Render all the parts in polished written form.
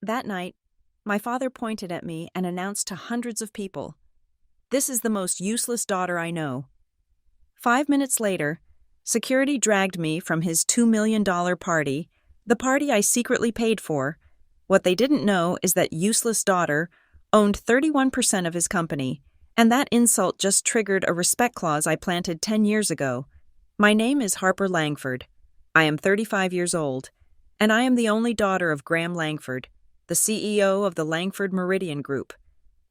That night, my father pointed at me and announced to hundreds of people, "This is the most useless daughter I know." 5 minutes later, security dragged me from his $2 million party, the party I secretly paid for. What they didn't know is that useless daughter owned 31% of his company, and that insult just triggered a respect clause I planted 10 years ago. My name is Harper Langford. I am 35 years old, and I am the only daughter of Graham Langford, the CEO of the Langford Meridian Group,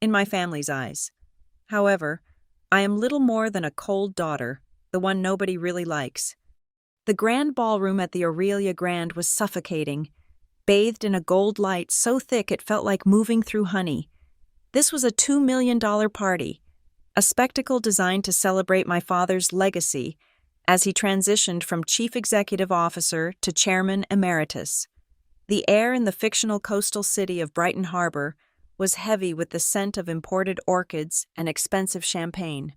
in my family's eyes. However, I am little more than a cold daughter, the one nobody really likes. The grand ballroom at the Aurelia Grand was suffocating, bathed in a gold light so thick it felt like moving through honey. This was a $2 million party, a spectacle designed to celebrate my father's legacy as he transitioned from chief executive officer to chairman emeritus. The air in the fictional coastal city of Brighton Harbor was heavy with the scent of imported orchids and expensive champagne.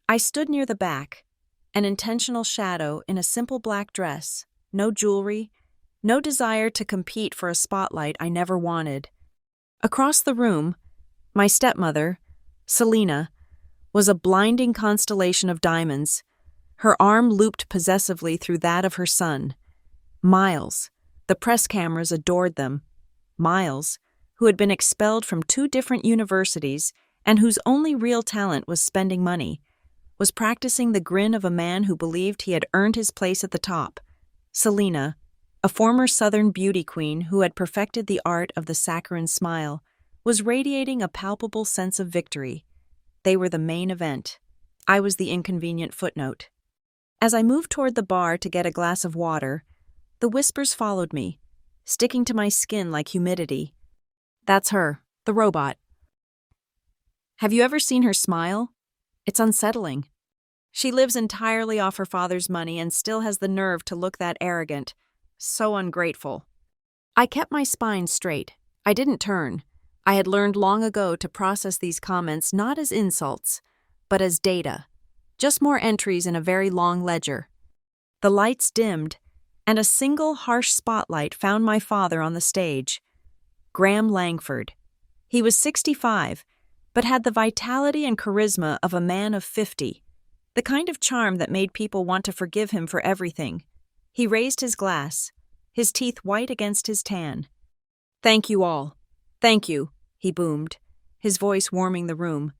I stood near the back, an intentional shadow in a simple black dress, no jewelry, no desire to compete for a spotlight I never wanted. Across the room, my stepmother, Selena, was a blinding constellation of diamonds, her arm looped possessively through that of her son. Miles, the press cameras adored them. Miles, who had been expelled from 2 different universities and whose only real talent was spending money, was practicing the grin of a man who believed he had earned his place at the top. Selena, a former Southern beauty queen who had perfected the art of the saccharine smile, was radiating a palpable sense of victory. They were the main event. I was the inconvenient footnote. As I moved toward the bar to get a glass of water, the whispers followed me, sticking to my skin like humidity. "That's her, the robot. Have you ever seen her smile? It's unsettling. She lives entirely off her father's money and still has the nerve to look that arrogant. So ungrateful." I kept my spine straight. I didn't turn. I had learned long ago to process these comments not as insults, but as data. Just more entries in a very long ledger. The lights dimmed, and a single harsh spotlight found my father on the stage. Graham Langford. He was 65, but had the vitality and charisma of a man of 50, the kind of charm that made people want to forgive him for everything. He raised his glass, his teeth white against his tan. "Thank you all. Thank you," he boomed, his voice warming the room.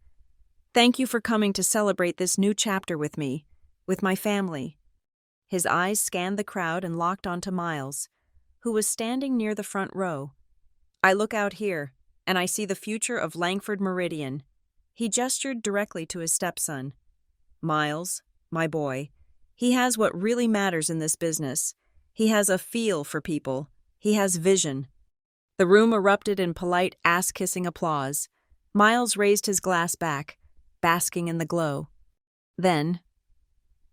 "Thank you for coming to celebrate this new chapter with me, with my family." His eyes scanned the crowd and locked onto Miles, who was standing near the front row. "I look out here, and I see the future of Langford Meridian." He gestured directly to his stepson. "Miles, my boy, he has what really matters in this business. He has a feel for people. He has vision." The room erupted in polite ass-kissing applause. Miles raised his glass back, basking in the glow. Then,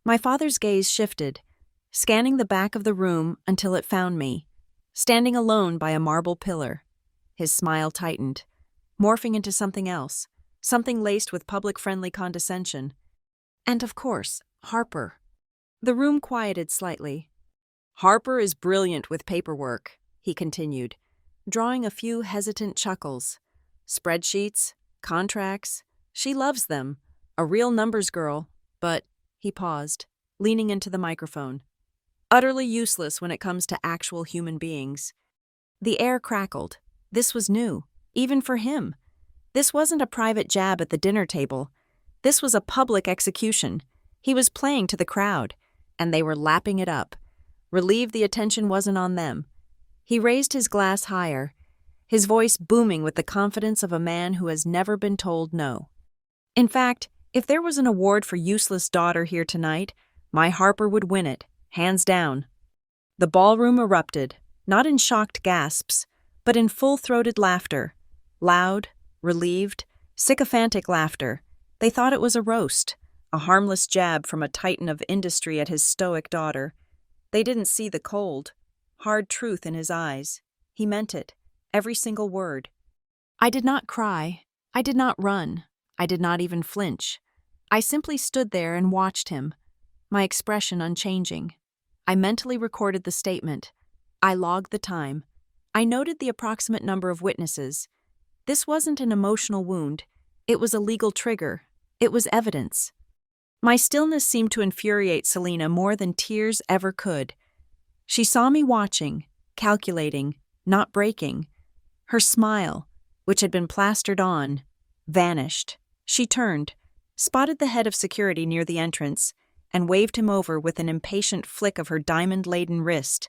my father's gaze shifted, scanning the back of the room until it found me, standing alone by a marble pillar. His smile tightened, morphing into something else, something laced with public-friendly condescension. And of course, Harper. The room quieted slightly. "Harper is brilliant with paperwork," he continued, drawing a few hesitant chuckles. "Spreadsheets, contracts, she loves them. A real numbers girl, but," he paused, leaning into the microphone, "utterly useless when it comes to actual human beings." The air crackled. This was new, even for him. This wasn't a private jab at the dinner table. This was a public execution. He was playing to the crowd, and they were lapping it up, relieved the attention wasn't on them. He raised his glass higher, his voice booming with the confidence of a man who has never been told no. "In fact, if there was an award for useless daughter here tonight, my Harper would win it, hands down." The ballroom erupted, not in shocked gasps, but in full-throated laughter. Loud, relieved, sycophantic laughter. They thought it was a roast, a harmless jab from a titan of industry at his stoic daughter. They didn't see the cold, hard truth in his eyes. He meant it, every single word. I did not cry. I did not run. I did not even flinch. I simply stood there and watched him, my expression unchanging. I mentally recorded the statement. I logged the time. I noted the approximate number of witnesses. This wasn't an emotional wound. It was a legal trigger. It was evidence. My stillness seemed to infuriate Selena more than tears ever could. She saw me watching, calculating, not breaking. Her smile, which had been plastered on, vanished. She turned, spotted the head of security near the entrance, and waved him over with an impatient flick of her diamond-laden wrist.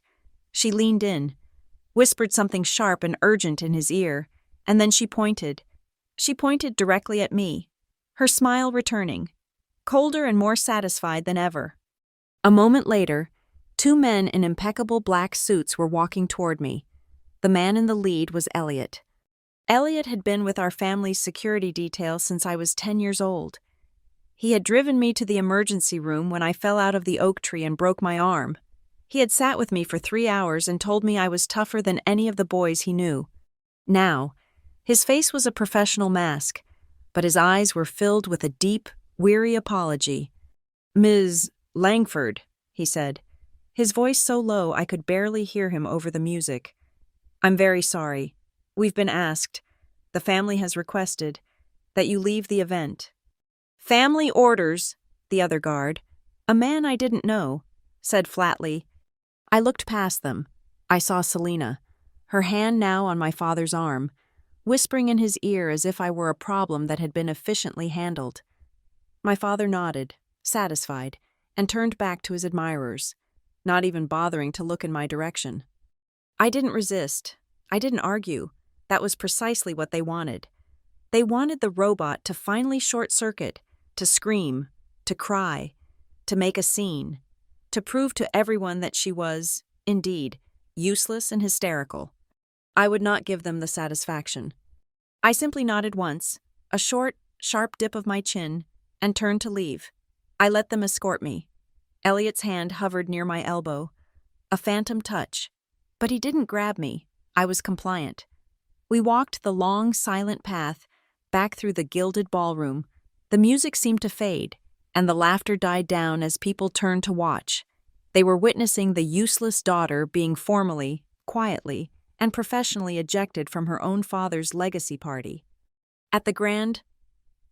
She leaned in, whispered something sharp and urgent in his ear, and then she pointed. She pointed directly at me, her smile returning, colder and more satisfied than ever. A moment later, two men in impeccable black suits were walking toward me. The man in the lead was Elliot. Elliot had been with our family's security detail since I was 10 years old. He had driven me to the emergency room when I fell out of the oak tree and broke my arm. He had sat with me for 3 hours and told me I was tougher than any of the boys he knew. Now, his face was a professional mask, but his eyes were filled with a deep, weary apology. "Ms. Langford," he said, his voice so low I could barely hear him over the music. "I'm very sorry. We've been asked, the family has requested, that you leave the event." "Family orders," the other guard, a man I didn't know, said flatly. I looked past them. I saw Selena, her hand now on my father's arm, whispering in his ear as if I were a problem that had been efficiently handled. My father nodded, satisfied, and turned back to his admirers, not even bothering to look in my direction. I didn't resist. I didn't argue. That was precisely what they wanted. They wanted the robot to finally short-circuit, to scream, to cry, to make a scene, to prove to everyone that she was, indeed, useless and hysterical. I would not give them the satisfaction. I simply nodded once, a short, sharp dip of my chin, and turned to leave. I let them escort me. Elliot's hand hovered near my elbow, a phantom touch, but he didn't grab me. I was compliant. We walked the long, silent path back through the gilded ballroom. The music seemed to fade, and the laughter died down as people turned to watch. They were witnessing the useless daughter being formally, quietly, and professionally ejected from her own father's legacy party. At the grand,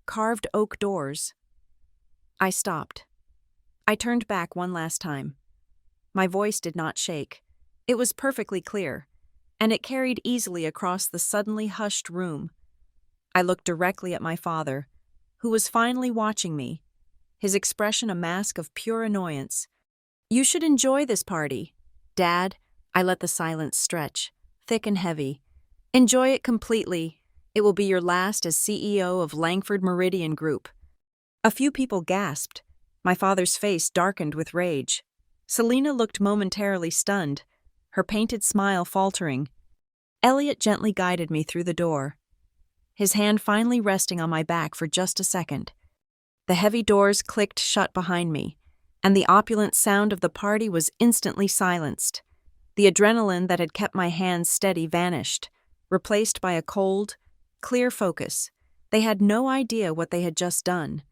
carved oak doors, I stopped. I turned back one last time. My voice did not shake. It was perfectly clear, and it carried easily across the suddenly hushed room. I looked directly at my father, who was finally watching me, his expression a mask of pure annoyance. "You should enjoy this party, Dad." I let the silence stretch, thick and heavy. "Enjoy it completely. It will be your last as CEO of Langford Meridian Group." A few people gasped. My father's face darkened with rage. Selena looked momentarily stunned, her painted smile faltering. Elliot gently guided me through the door, his hand finally resting on my back for just a second. The heavy doors clicked shut behind me, and the opulent sound of the party was instantly silenced. The adrenaline that had kept my hands steady vanished, replaced by a cold, clear focus. They had no idea what they had just done.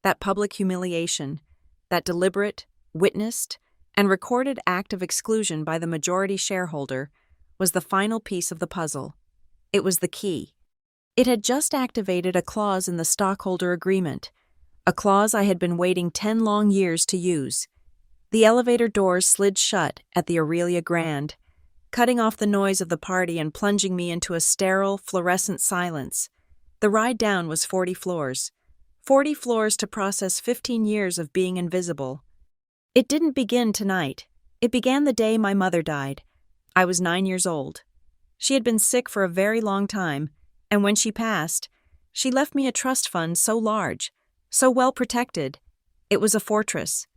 That public humiliation, that deliberate, witnessed, and recorded act of exclusion by the majority shareholder was the final piece of the puzzle. It was the key. It had just activated a clause in the stockholder agreement, a clause I had been waiting 10 long years to use. The elevator doors slid shut at the Aurelia Grand, cutting off the noise of the party and plunging me into a sterile, fluorescent silence. The ride down was 40 floors. 40 floors to process 15 years of being invisible. It didn't begin tonight. It began the day my mother died. I was 9 years old. She had been sick for a very long time, and when she passed, she left me a trust fund so large, so well protected. It was a fortress.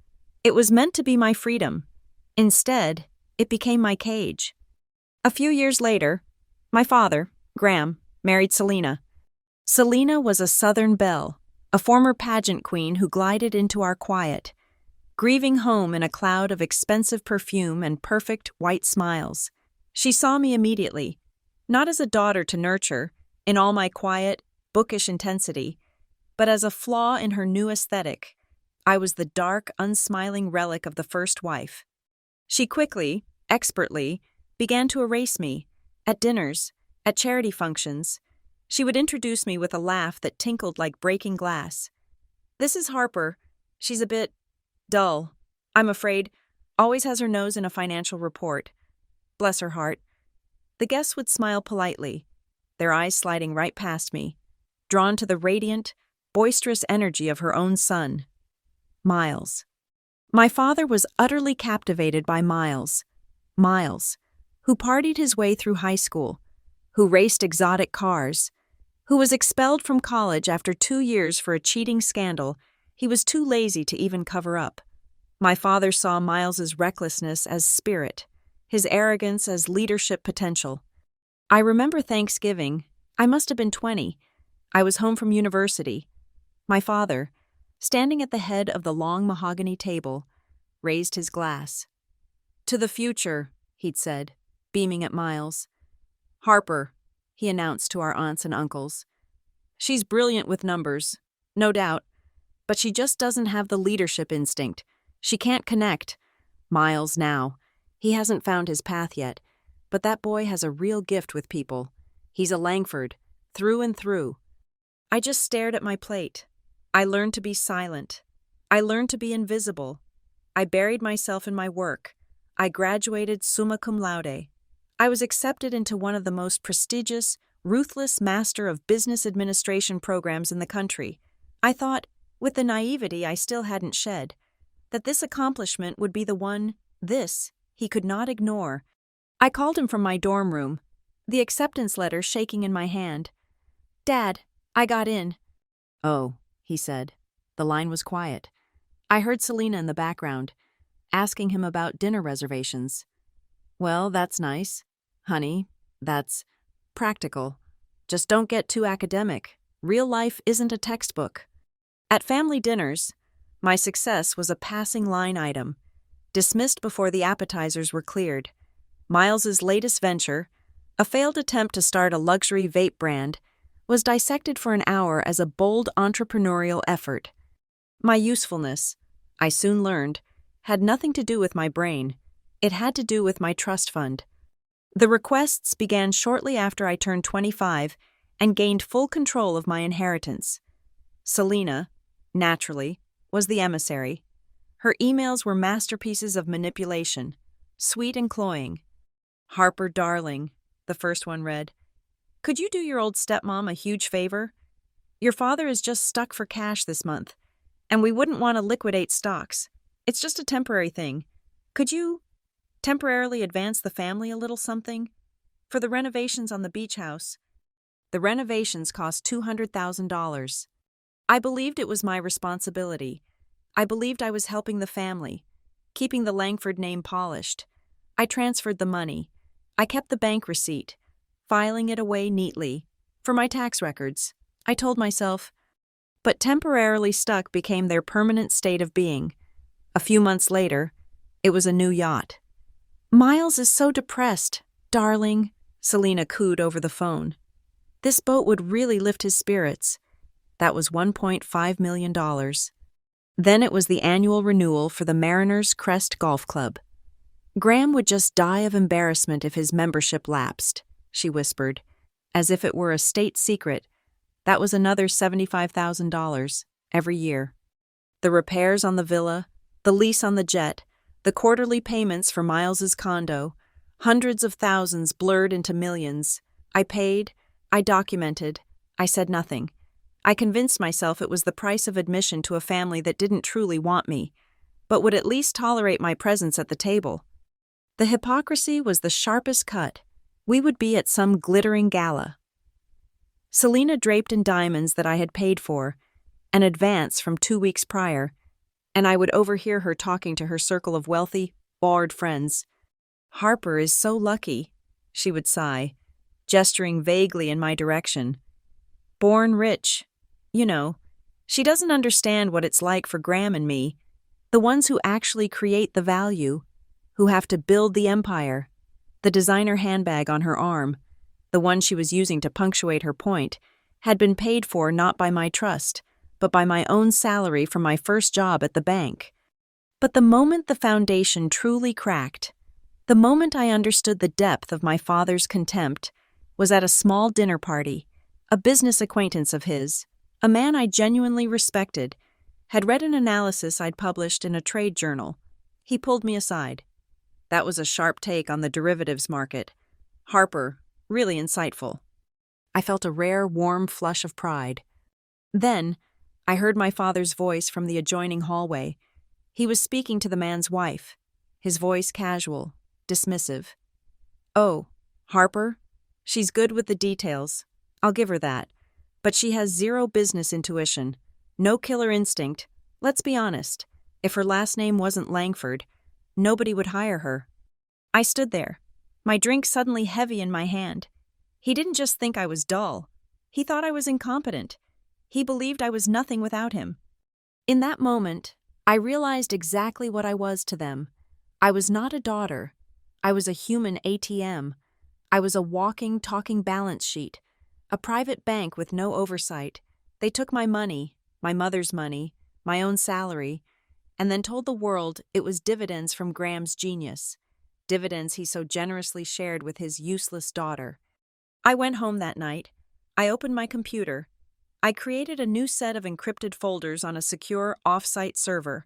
It was meant to be my freedom. Instead, it became my cage. A few years later, my father, Graham, married Selena. Selena was a Southern belle, a former pageant queen who glided into our quiet, grieving home in a cloud of expensive perfume and perfect white smiles. She saw me immediately, not as a daughter to nurture, in all my quiet, bookish intensity, but as a flaw in her new aesthetic. I was the dark, unsmiling relic of the first wife. She quickly, expertly, began to erase me, At dinners, at charity functions, she would introduce me with a laugh that tinkled like breaking glass. "This is Harper. She's a bit dull, I'm afraid. Always has her nose in a financial report. Bless her heart." The guests would smile politely, their eyes sliding right past me, drawn to the radiant, boisterous energy of her own son, Miles. My father was utterly captivated by Miles. Miles, who partied his way through high school, who raced exotic cars, who was expelled from college after 2 years for a cheating scandal he was too lazy to even cover up. My father saw Miles's recklessness as spirit, his arrogance as leadership potential. I remember Thanksgiving. I must have been 20. I was home from university. My father, standing at the head of the long mahogany table, raised his glass. "To the future," he'd said, beaming at Miles. "Harper," he announced to our aunts and uncles. "She's brilliant with numbers, no doubt, but she just doesn't have the leadership instinct. She can't connect. Miles now. He hasn't found his path yet, but that boy has a real gift with people. He's a Langford, through and through." I just stared at my plate. I learned to be silent. I learned to be invisible. I buried myself in my work. I graduated summa cum laude. I was accepted into one of the most prestigious, ruthless Master of Business Administration programs in the country. I thought, with the naivety I still hadn't shed, that this accomplishment would be the one, he could not ignore. I called him from my dorm room, the acceptance letter shaking in my hand. "Dad, I got in." "Oh," he said. The line was quiet. I heard Selena in the background, asking him about dinner reservations. "Well, that's nice. Honey, that's practical. Just don't get too academic. Real life isn't a textbook." At family dinners, my success was a passing line item, dismissed before the appetizers were cleared. Miles's latest venture, a failed attempt to start a luxury vape brand, was dissected for an hour as a bold entrepreneurial effort. My usefulness, I soon learned, had nothing to do with my brain. It had to do with my trust fund. The requests began shortly after I turned 25 and gained full control of my inheritance. Selena, naturally, was the emissary. Her emails were masterpieces of manipulation, sweet and cloying. "Harper, darling," the first one read, "could you do your old stepmom a huge favor? Your father is just stuck for cash this month, and we wouldn't want to liquidate stocks. It's just a temporary thing. Could you temporarily advance the family a little something? For the renovations on the beach house." The renovations cost $200,000. I believed it was my responsibility. I believed I was helping the family, keeping the Langford name polished. I transferred the money. I kept the bank receipt, filing it away neatly, for my tax records. I told myself, but temporarily stuck became their permanent state of being. A few months later, it was a new yacht. "Miles is so depressed, darling," Selena cooed over the phone. "This boat would really lift his spirits." That was $1.5 million. Then it was the annual renewal for the Mariners Crest Golf Club. "Graham would just die of embarrassment if his membership lapsed," she whispered, as if it were a state secret. That was another $75,000 every year. The repairs on the villa, the lease on the jet, the quarterly payments for Miles's condo, hundreds of thousands blurred into millions. I paid, I documented, I said nothing. I convinced myself it was the price of admission to a family that didn't truly want me, but would at least tolerate my presence at the table. The hypocrisy was the sharpest cut. We would be at some glittering gala. Selena draped in diamonds that I had paid for, an advance from 2 weeks prior, and I would overhear her talking to her circle of wealthy, bored friends. "Harper is so lucky," she would sigh, gesturing vaguely in my direction. "Born rich. You know, she doesn't understand what it's like for Graham and me, the ones who actually create the value, who have to build the empire." The designer handbag on her arm, the one she was using to punctuate her point, had been paid for not by my trust, but by my own salary from my first job at the bank. But the moment the foundation truly cracked, The moment I understood the depth of my father's contempt was at a small dinner party. A business acquaintance of his, a man I genuinely respected, had read an analysis I'd published in a trade journal. He pulled me aside. That was a sharp take on the derivatives market. Harper, really insightful. I felt a rare, warm flush of pride. Then, I heard my father's voice from the adjoining hallway. He was speaking to the man's wife, his voice casual, dismissive. "Oh, Harper? She's good with the details. I'll give her that. But she has zero business intuition, no killer instinct. Let's be honest. If her last name wasn't Langford, nobody would hire her." I stood there, my drink suddenly heavy in my hand. He didn't just think I was dull. He thought I was incompetent. He believed I was nothing without him. In that moment, I realized exactly what I was to them. I was not a daughter. I was a human ATM. I was a walking, talking balance sheet, a private bank with no oversight. They took my money, my mother's money, my own salary, and then told the world it was dividends from Graham's genius, dividends he so generously shared with his useless daughter. I went home that night. I opened my computer. I created a new set of encrypted folders on a secure off-site server.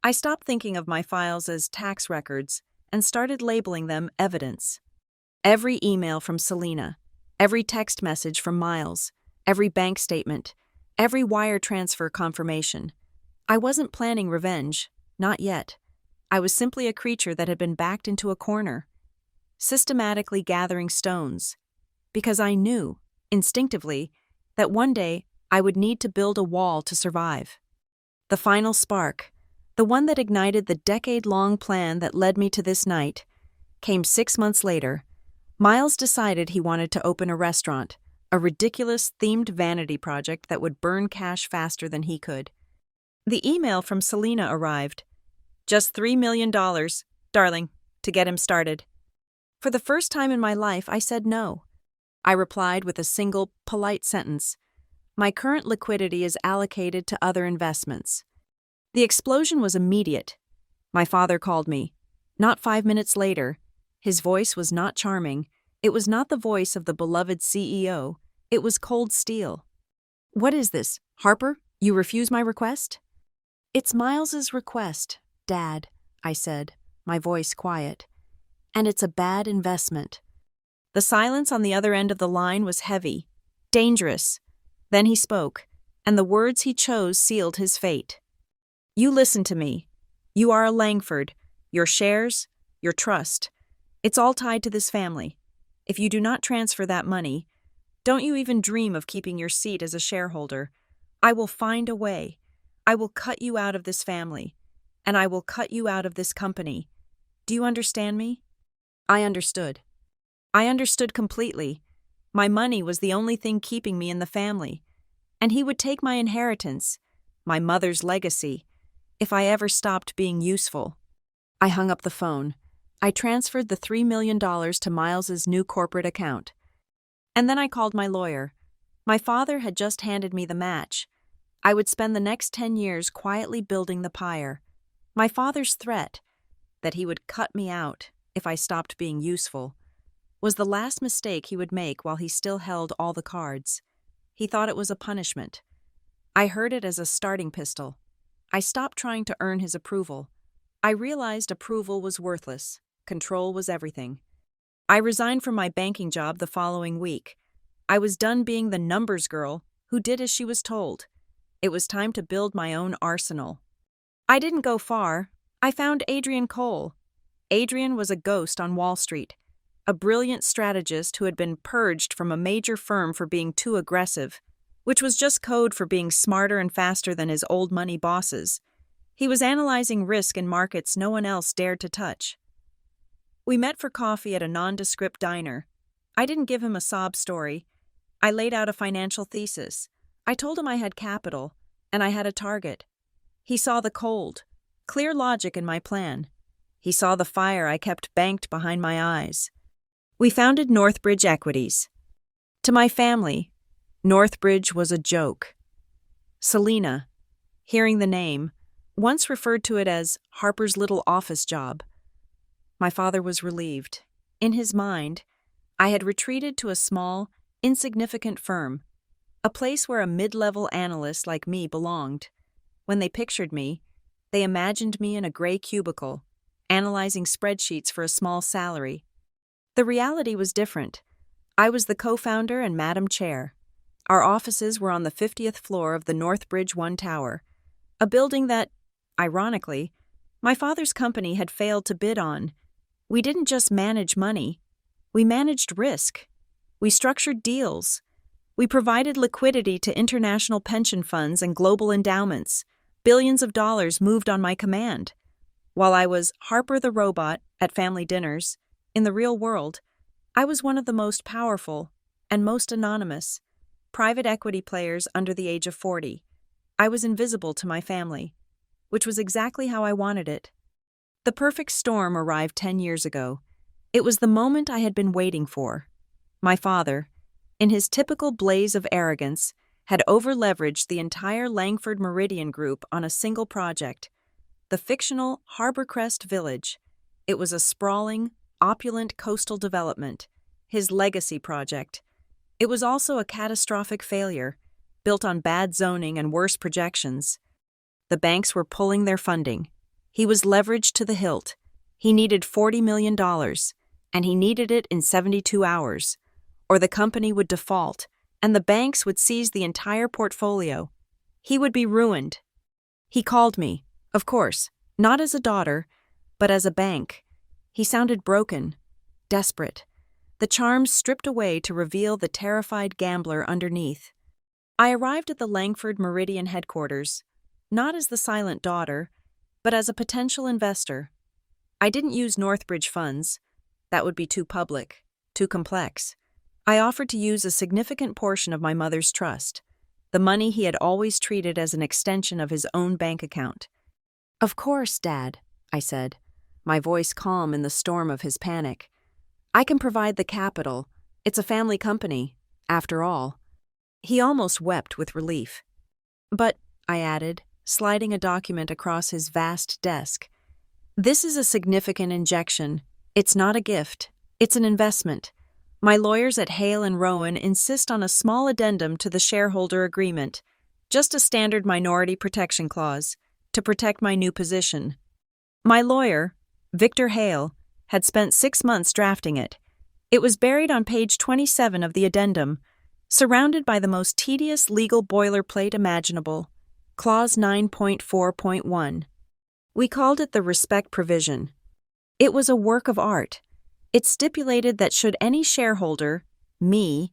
I stopped thinking of my files as tax records and started labeling them evidence. Every email from Selena, every text message from Miles, every bank statement, every wire transfer confirmation. I wasn't planning revenge, not yet. I was simply a creature that had been backed into a corner, systematically gathering stones, because I knew, instinctively, that one day I would need to build a wall to survive. The final spark, the one that ignited the decade-long plan that led me to this night, came 6 months later. Miles decided he wanted to open a restaurant, a ridiculous themed vanity project that would burn cash faster than he could. The email from Selena arrived. "Just $3 million, darling, to get him started." For the first time in my life, I said no. I replied with a single, polite sentence. "My current liquidity is allocated to other investments." The explosion was immediate. My father called me. Not 5 minutes later. His voice was not charming. It was not the voice of the beloved CEO. It was cold steel. "What is this, Harper? You refuse my request?" "It's Miles's request, Dad," I said, my voice quiet. "And it's a bad investment." The silence on the other end of the line was heavy, dangerous. Then he spoke, and the words he chose sealed his fate. "You listen to me. You are a Langford. Your shares, your trust. It's all tied to this family. If you do not transfer that money, don't you even dream of keeping your seat as a shareholder. I will find a way. I will cut you out of this family, and I will cut you out of this company. Do you understand me?" I understood. I understood completely. My money was the only thing keeping me in the family, and he would take my inheritance, my mother's legacy, if I ever stopped being useful. I hung up the phone. I transferred the $3 million to Miles's new corporate account. And then I called my lawyer. My father had just handed me the match. I would spend the next 10 years quietly building the pyre. My father's threat, that he would cut me out if I stopped being useful, was the last mistake he would make while he still held all the cards. He thought it was a punishment. I heard it as a starting pistol. I stopped trying to earn his approval. I realized approval was worthless. Control was everything. I resigned from my banking job the following week. I was done being the numbers girl who did as she was told. It was time to build my own arsenal. I didn't go far. I found Adrian Cole. Adrian was a ghost on Wall Street, a brilliant strategist who had been purged from a major firm for being too aggressive, which was just code for being smarter and faster than his old money bosses. He was analyzing risk in markets no one else dared to touch. We met for coffee at a nondescript diner. I didn't give him a sob story. I laid out a financial thesis. I told him I had capital, and I had a target. He saw the cold, clear logic in my plan. He saw the fire I kept banked behind my eyes. We founded Northbridge Equities. To my family, Northbridge was a joke. Selena, hearing the name, once referred to it as Harper's little office job. My father was relieved. In his mind, I had retreated to a small, insignificant firm, a place where a mid-level analyst like me belonged. When they pictured me, they imagined me in a gray cubicle, analyzing spreadsheets for a small salary. The reality was different. I was the co-founder and Madam Chair. Our offices were on the 50th floor of the Northbridge 1 Tower, a building that, ironically, my father's company had failed to bid on. We didn't just manage money. We managed risk. We structured deals. We provided liquidity to international pension funds and global endowments. Billions of dollars moved on my command. While I was Harper the robot at family dinners, in the real world, I was one of the most powerful and most anonymous private equity players under the age of 40. I was invisible to my family, which was exactly how I wanted it. The perfect storm arrived 10 years ago. It was the moment I had been waiting for. My father, in his typical blaze of arrogance, had over-leveraged the entire Langford Meridian Group on a single project, the fictional Harborcrest Village. It was a sprawling, opulent coastal development, his legacy project. It was also a catastrophic failure, built on bad zoning and worse projections. The banks were pulling their funding. He was leveraged to the hilt. He needed $40 million, and he needed it in 72 hours, or the company would default, and the banks would seize the entire portfolio. He would be ruined. He called me, of course, not as a daughter, but as a bank. He sounded broken, desperate, the charms stripped away to reveal the terrified gambler underneath. I arrived at the Langford Meridian headquarters, not as the silent daughter, but as a potential investor. I didn't use Northbridge funds. That would be too public, too complex. I offered to use a significant portion of my mother's trust, the money he had always treated as an extension of his own bank account. "Of course, Dad," I said, my voice calm in the storm of his panic. "I can provide the capital. It's a family company, after all." He almost wept with relief. "But," I added, sliding a document across his vast desk, "this is a significant injection. It's not a gift. It's an investment. My lawyers at Hale and Rowan insist on a small addendum to the shareholder agreement, just a standard minority protection clause, to protect my new position." My lawyer, Victor Hale, had spent 6 months drafting it. It was buried on page 27 of the addendum, surrounded by the most tedious legal boilerplate imaginable. Clause 9.4.1. We called it the respect provision. It was a work of art. It stipulated that should any shareholder, me,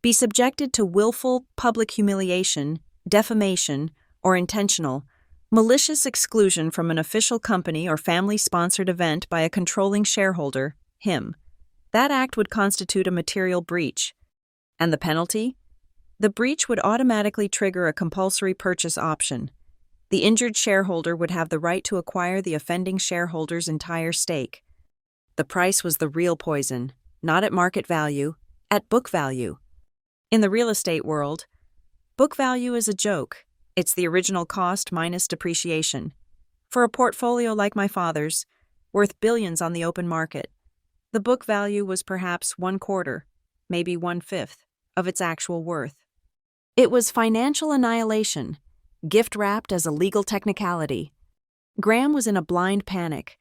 be subjected to willful public humiliation, defamation, or intentional, malicious exclusion from an official company or family-sponsored event by a controlling shareholder, him, that act would constitute a material breach. And the penalty? The breach would automatically trigger a compulsory purchase option. The injured shareholder would have the right to acquire the offending shareholder's entire stake. The price was the real poison, not at market value, at book value. In the real estate world, book value is a joke. It's the original cost minus depreciation. For a portfolio like my father's, worth billions on the open market, the book value was perhaps 1/4, maybe 1/5, of its actual worth. It was financial annihilation, gift-wrapped as a legal technicality. Graham was in a blind panic.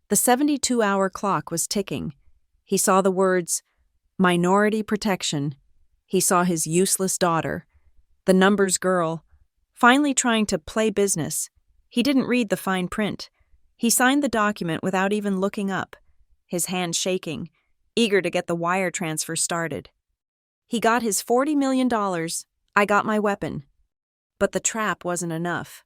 The 72-hour clock was ticking. He saw the words, minority protection. He saw his useless daughter, the numbers girl, finally trying to play business. He didn't read the fine print. He signed the document without even looking up, his hand shaking, eager to get the wire transfer started. He got his $40 million. I got my weapon. But the trap wasn't enough.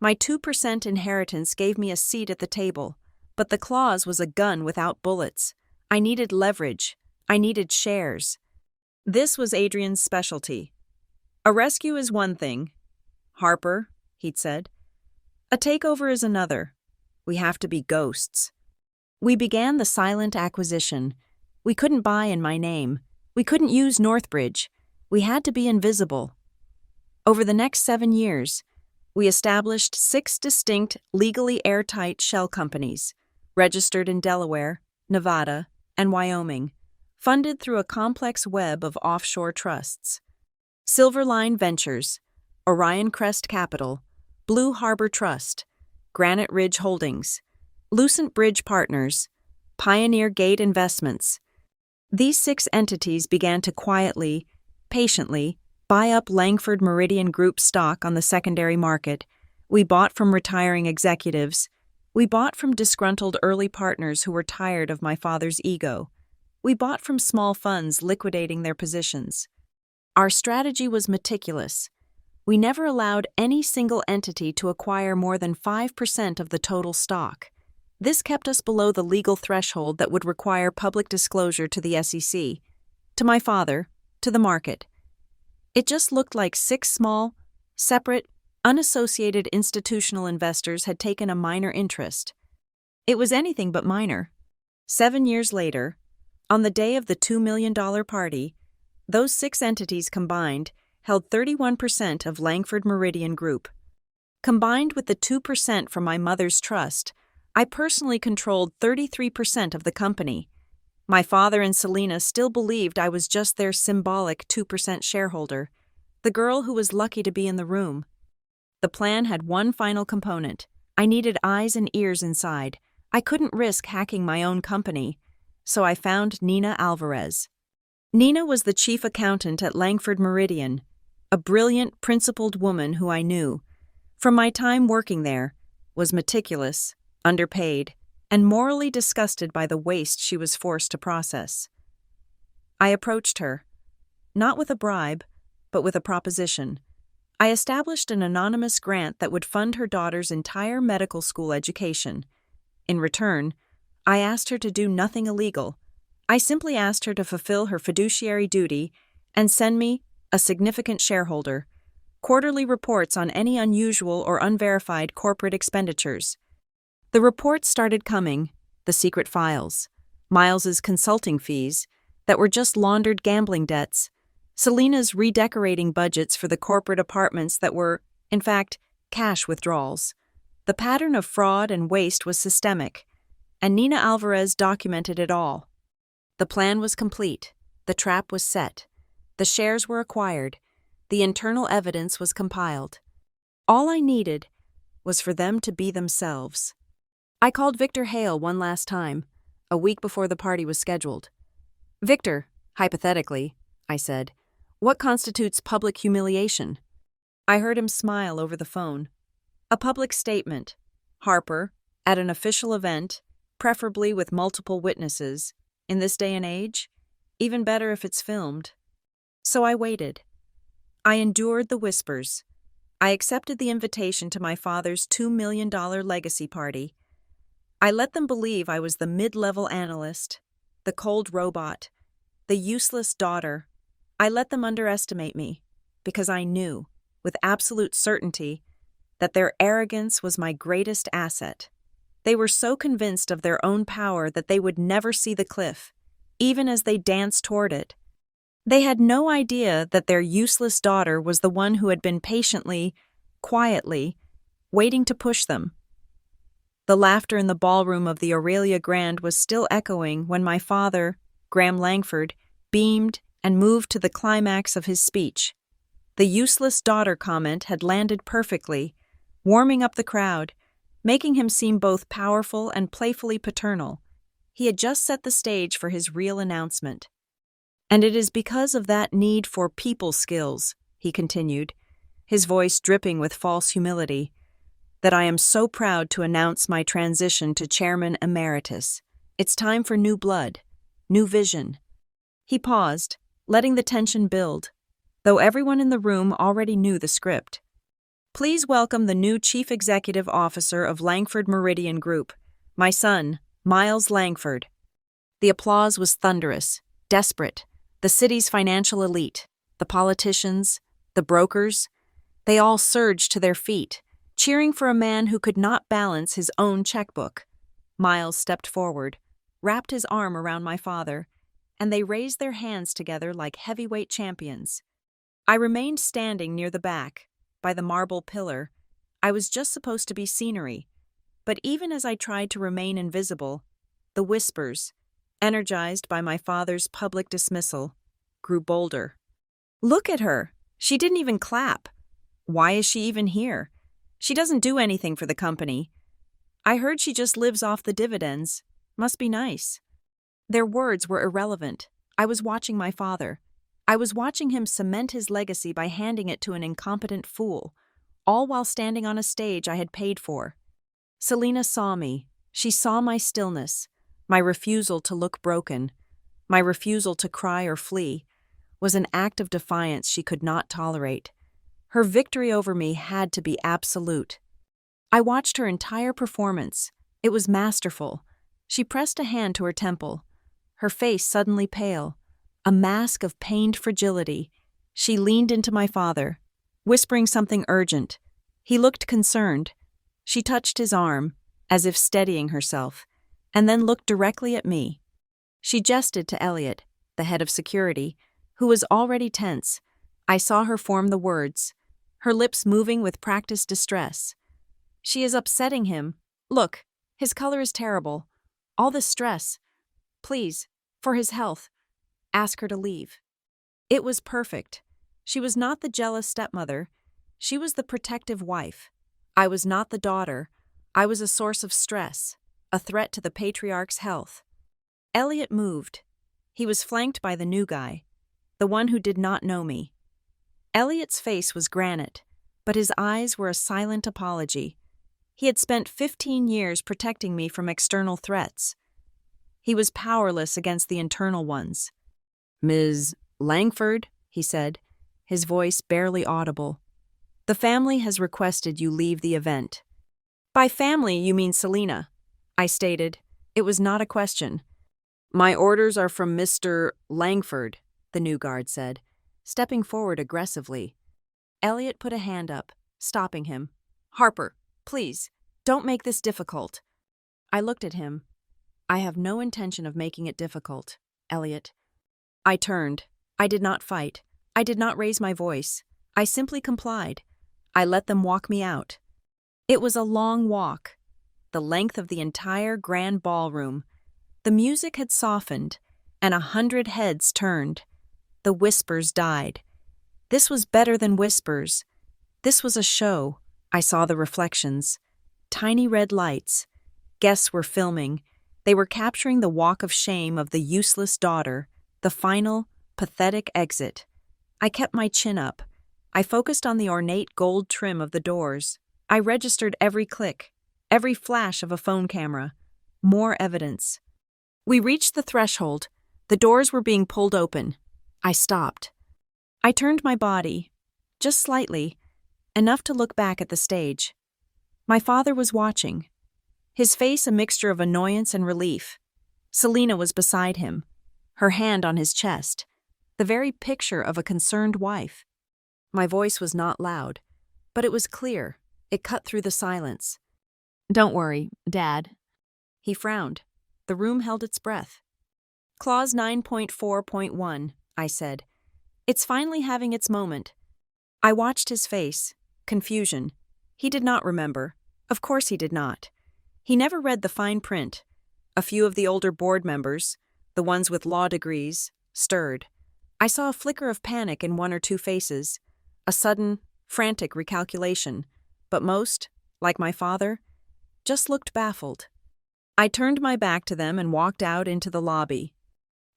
My 2% inheritance gave me a seat at the table, but the clause was a gun without bullets. I needed leverage. I needed shares. This was Adrian's specialty. A rescue is one thing. Harper, he'd said. A takeover is another. We have to be ghosts. We began the silent acquisition. We couldn't buy in my name. We couldn't use Northbridge. We had to be invisible. Over the next 7 years, we established 6 distinct, legally airtight shell companies, registered in Delaware, Nevada, and Wyoming, funded through a complex web of offshore trusts. Silverline Ventures, Orion Crest Capital, Blue Harbor Trust, Granite Ridge Holdings, Lucent Bridge Partners, Pioneer Gate Investments. These 6 entities began to quietly, patiently, buy up Langford Meridian Group stock on the secondary market. We bought from retiring executives. We bought from disgruntled early partners who were tired of my father's ego. We bought from small funds liquidating their positions. Our strategy was meticulous. We never allowed any single entity to acquire more than 5% of the total stock. This kept us below the legal threshold that would require public disclosure to the SEC, to my father, to the market. It just looked like 6 small, separate, unassociated institutional investors had taken a minor interest. It was anything but minor. 7 years later, on the day of the $2 million party, those 6 entities combined held 31% of Langford Meridian Group. Combined with the 2% from my mother's trust, I personally controlled 33% of the company. My father and Selena still believed I was just their symbolic 2% shareholder, the girl who was lucky to be in the room. The plan had one final component. I needed eyes and ears inside. I couldn't risk hacking my own company, so I found Nina Alvarez. Nina was the chief accountant at Langford Meridian, a brilliant, principled woman who I knew, from my time working there, was meticulous, underpaid, and morally disgusted by the waste she was forced to process. I approached her, not with a bribe, but with a proposition. I established an anonymous grant that would fund her daughter's entire medical school education. In return, I asked her to do nothing illegal. I simply asked her to fulfill her fiduciary duty and send me, a significant shareholder, quarterly reports on any unusual or unverified corporate expenditures. The reports started coming, the secret files, Miles's consulting fees that were just laundered gambling debts, Selena's redecorating budgets for the corporate apartments that were, in fact, cash withdrawals. The pattern of fraud and waste was systemic, and Nina Alvarez documented it all. The plan was complete, the trap was set, the shares were acquired, the internal evidence was compiled. All I needed was for them to be themselves. I called Victor Hale one last time, a week before the party was scheduled. "Victor, hypothetically," I said, "what constitutes public humiliation?" I heard him smile over the phone. "A public statement. Harper, at an official event, preferably with multiple witnesses. In this day and age, even better if it's filmed." So I waited. I endured the whispers. I accepted the invitation to my father's $2 million legacy party. I let them believe I was the mid-level analyst, the cold robot, the useless daughter. I let them underestimate me, because I knew, with absolute certainty, that their arrogance was my greatest asset. They were so convinced of their own power that they would never see the cliff, even as they danced toward it. They had no idea that their useless daughter was the one who had been patiently, quietly, waiting to push them. The laughter in the ballroom of the Aurelia Grand was still echoing when my father, Graham Langford, beamed and moved to the climax of his speech. The useless daughter comment had landed perfectly, warming up the crowd, making him seem both powerful and playfully paternal. He had just set the stage for his real announcement. "And it is because of that need for people skills," he continued, his voice dripping with false humility, "that I am so proud to announce my transition to Chairman Emeritus. It's time for new blood, new vision." He paused, letting the tension build, though everyone in the room already knew the script. "Please welcome the new Chief Executive Officer of Langford Meridian Group, my son, Miles Langford." The applause was thunderous, desperate. The city's financial elite, the politicians, the brokers, they all surged to their feet, cheering for a man who could not balance his own checkbook. Miles stepped forward, wrapped his arm around my father, and they raised their hands together like heavyweight champions. I remained standing near the back, by the marble pillar. I was just supposed to be scenery, but even as I tried to remain invisible, The whispers, energized by my father's public dismissal, grew bolder. Look at her! She didn't even clap. Why is she even here? She doesn't do anything for the company. I heard she just lives off the dividends. Must be nice. Their words were irrelevant. I was watching my father. I was watching him cement his legacy by handing it to an incompetent fool, all while standing on a stage I had paid for. Selena saw me. She saw my stillness, my refusal to look broken, my refusal to cry or flee, was an act of defiance she could not tolerate. Her victory over me had to be absolute. I watched her entire performance. It was masterful. She pressed a hand to her temple, her face suddenly pale, a mask of pained fragility. She leaned into my father, whispering something urgent. He looked concerned. She touched his arm, as if steadying herself, and then looked directly at me. She gestured to Elliot, the head of security, who was already tense. I saw her form the words, her lips moving with practiced distress. She is upsetting him. Look, his color is terrible. All this stress. Please, for his health, ask her to leave. It was perfect. She was not the jealous stepmother. She was the protective wife. I was not the daughter. I was a source of stress, a threat to the patriarch's health. Elliot moved. He was flanked by the new guy, the one who did not know me. Elliot's face was granite, but his eyes were a silent apology. He had spent 15 years protecting me from external threats. He was powerless against the internal ones. "Ms. Langford," he said, his voice barely audible. "The family has requested you leave the event." "By family, you mean Selena," I stated. It was not a question. "My orders are from Mr. Langford," the new guard said, stepping forward aggressively. Elliot put a hand up, stopping him. "Harper, please, don't make this difficult." I looked at him. "I have no intention of making it difficult, Elliot." I turned. I did not fight. I did not raise my voice. I simply complied. I let them walk me out. It was a long walk, the length of the entire grand ballroom. The music had softened, and 100 heads turned. The whispers died. This was better than whispers. This was a show. I saw the reflections. Tiny red lights. Guests were filming. They were capturing the walk of shame of the useless daughter, the final, pathetic exit. I kept my chin up. I focused on the ornate gold trim of the doors. I registered every click, every flash of a phone camera. More evidence. We reached the threshold. The doors were being pulled open. I stopped. I turned my body, just slightly, enough to look back at the stage. My father was watching, his face a mixture of annoyance and relief. Selena was beside him, her hand on his chest, the very picture of a concerned wife. My voice was not loud, but it was clear. It cut through the silence. "Don't worry, Dad." He frowned. The room held its breath. "Clause 9.4.1, I said. "It's finally having its moment." I watched his face. Confusion. He did not remember. Of course he did not. He never read the fine print. A few of the older board members, the ones with law degrees, stirred. I saw a flicker of panic in one or two faces, a sudden, frantic recalculation, but most, like my father, just looked baffled. I turned my back to them and walked out into the lobby.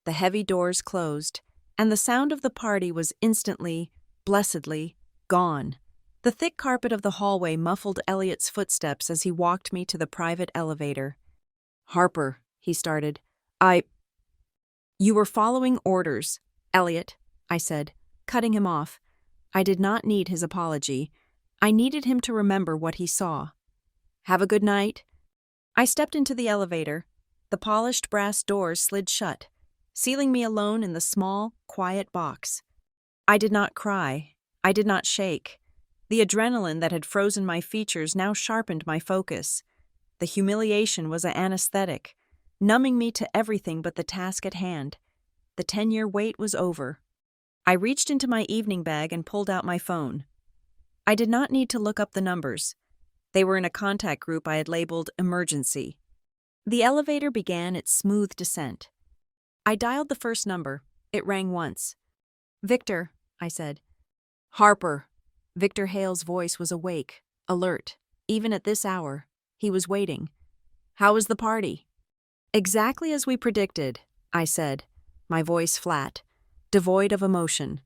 The heavy doors closed, and the sound of the party was instantly, blessedly, gone. The thick carpet of the hallway muffled Elliot's footsteps as he walked me to the private elevator. "Harper," he started. You were following orders, Elliot," I said, cutting him off. I did not need his apology. I needed him to remember what he saw. "Have a good night." I stepped into the elevator. The polished brass doors slid shut, sealing me alone in the small, quiet box. I did not cry. I did not shake. The adrenaline that had frozen my features now sharpened my focus. The humiliation was an anesthetic, numbing me to everything but the task at hand. The 10-year wait was over. I reached into my evening bag and pulled out my phone. I did not need to look up the numbers. They were in a contact group I had labeled emergency. The elevator began its smooth descent. I dialed the first number. It rang once. "Victor," I said. "Harper." Victor Hale's voice was awake, alert. Even at this hour, he was waiting. "How was the party?" "Exactly as we predicted," I said, my voice flat, devoid of emotion.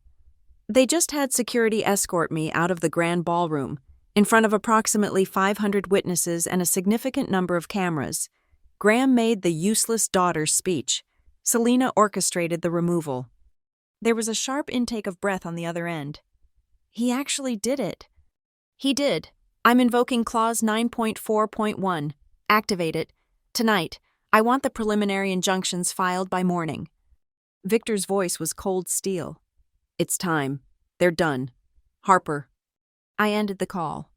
"They just had security escort me out of the grand ballroom, in front of approximately 500 witnesses and a significant number of cameras. Graham made the useless daughter's speech. Selena orchestrated the removal." There was a sharp intake of breath on the other end. "He actually did it." "He did. I'm invoking Clause 9.4.1. Activate it. Tonight. I want the preliminary injunctions filed by morning." Victor's voice was cold steel. "It's time. They're done. Harper." I ended the call.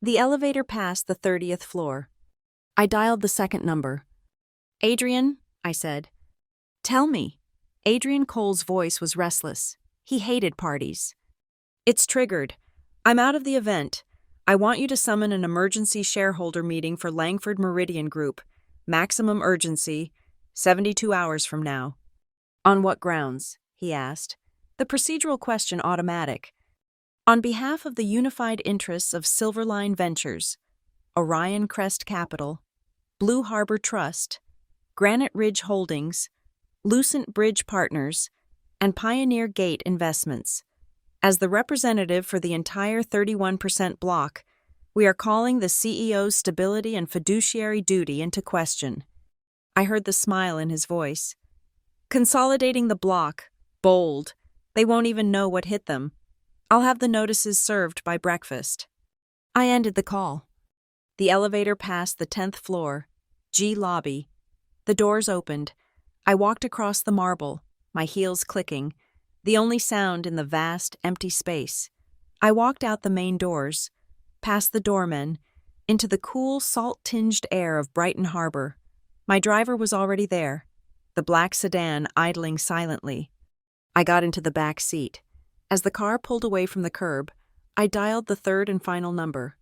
The elevator passed the 30th floor. I dialed the second number. "Adrian," I said. "Tell me." Adrian Cole's voice was restless. He hated parties. "It's triggered. I'm out of the event. I want you to summon an emergency shareholder meeting for Langford Meridian Group. Maximum urgency, 72 hours from now." "On what grounds?" he asked. The procedural question automatic. "On behalf of the unified interests of Silverline Ventures, Orion Crest Capital, Blue Harbor Trust, Granite Ridge Holdings, Lucent Bridge Partners, and Pioneer Gate Investments. As the representative for the entire 31% block, we are calling the CEO's stability and fiduciary duty into question." I heard the smile in his voice. "Consolidating the block. Bold. They won't even know what hit them. I'll have the notices served by breakfast." I ended the call. The elevator passed the 10th floor, G lobby. The doors opened. I walked across the marble, my heels clicking, the only sound in the vast, empty space. I walked out the main doors, past the doormen, into the cool, salt-tinged air of Brighton Harbor. My driver was already there, the black sedan idling silently. I got into the back seat. As the car pulled away from the curb, I dialed the third and final number.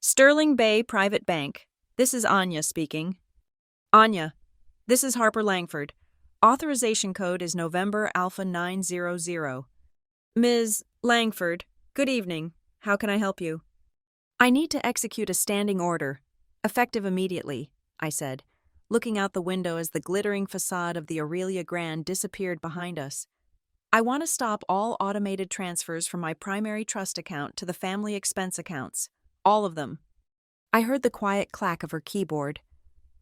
"Sterling Bay Private Bank. This is Anya speaking." "Anya, this is Harper Langford. Authorization code is November Alpha 900. Ms. Langford, good evening. How can I help you?" "I need to execute a standing order, effective immediately," I said, looking out the window as the glittering facade of the Aurelia Grand disappeared behind us. "I want to stop all automated transfers from my primary trust account to the family expense accounts. All of them." I heard the quiet clack of her keyboard.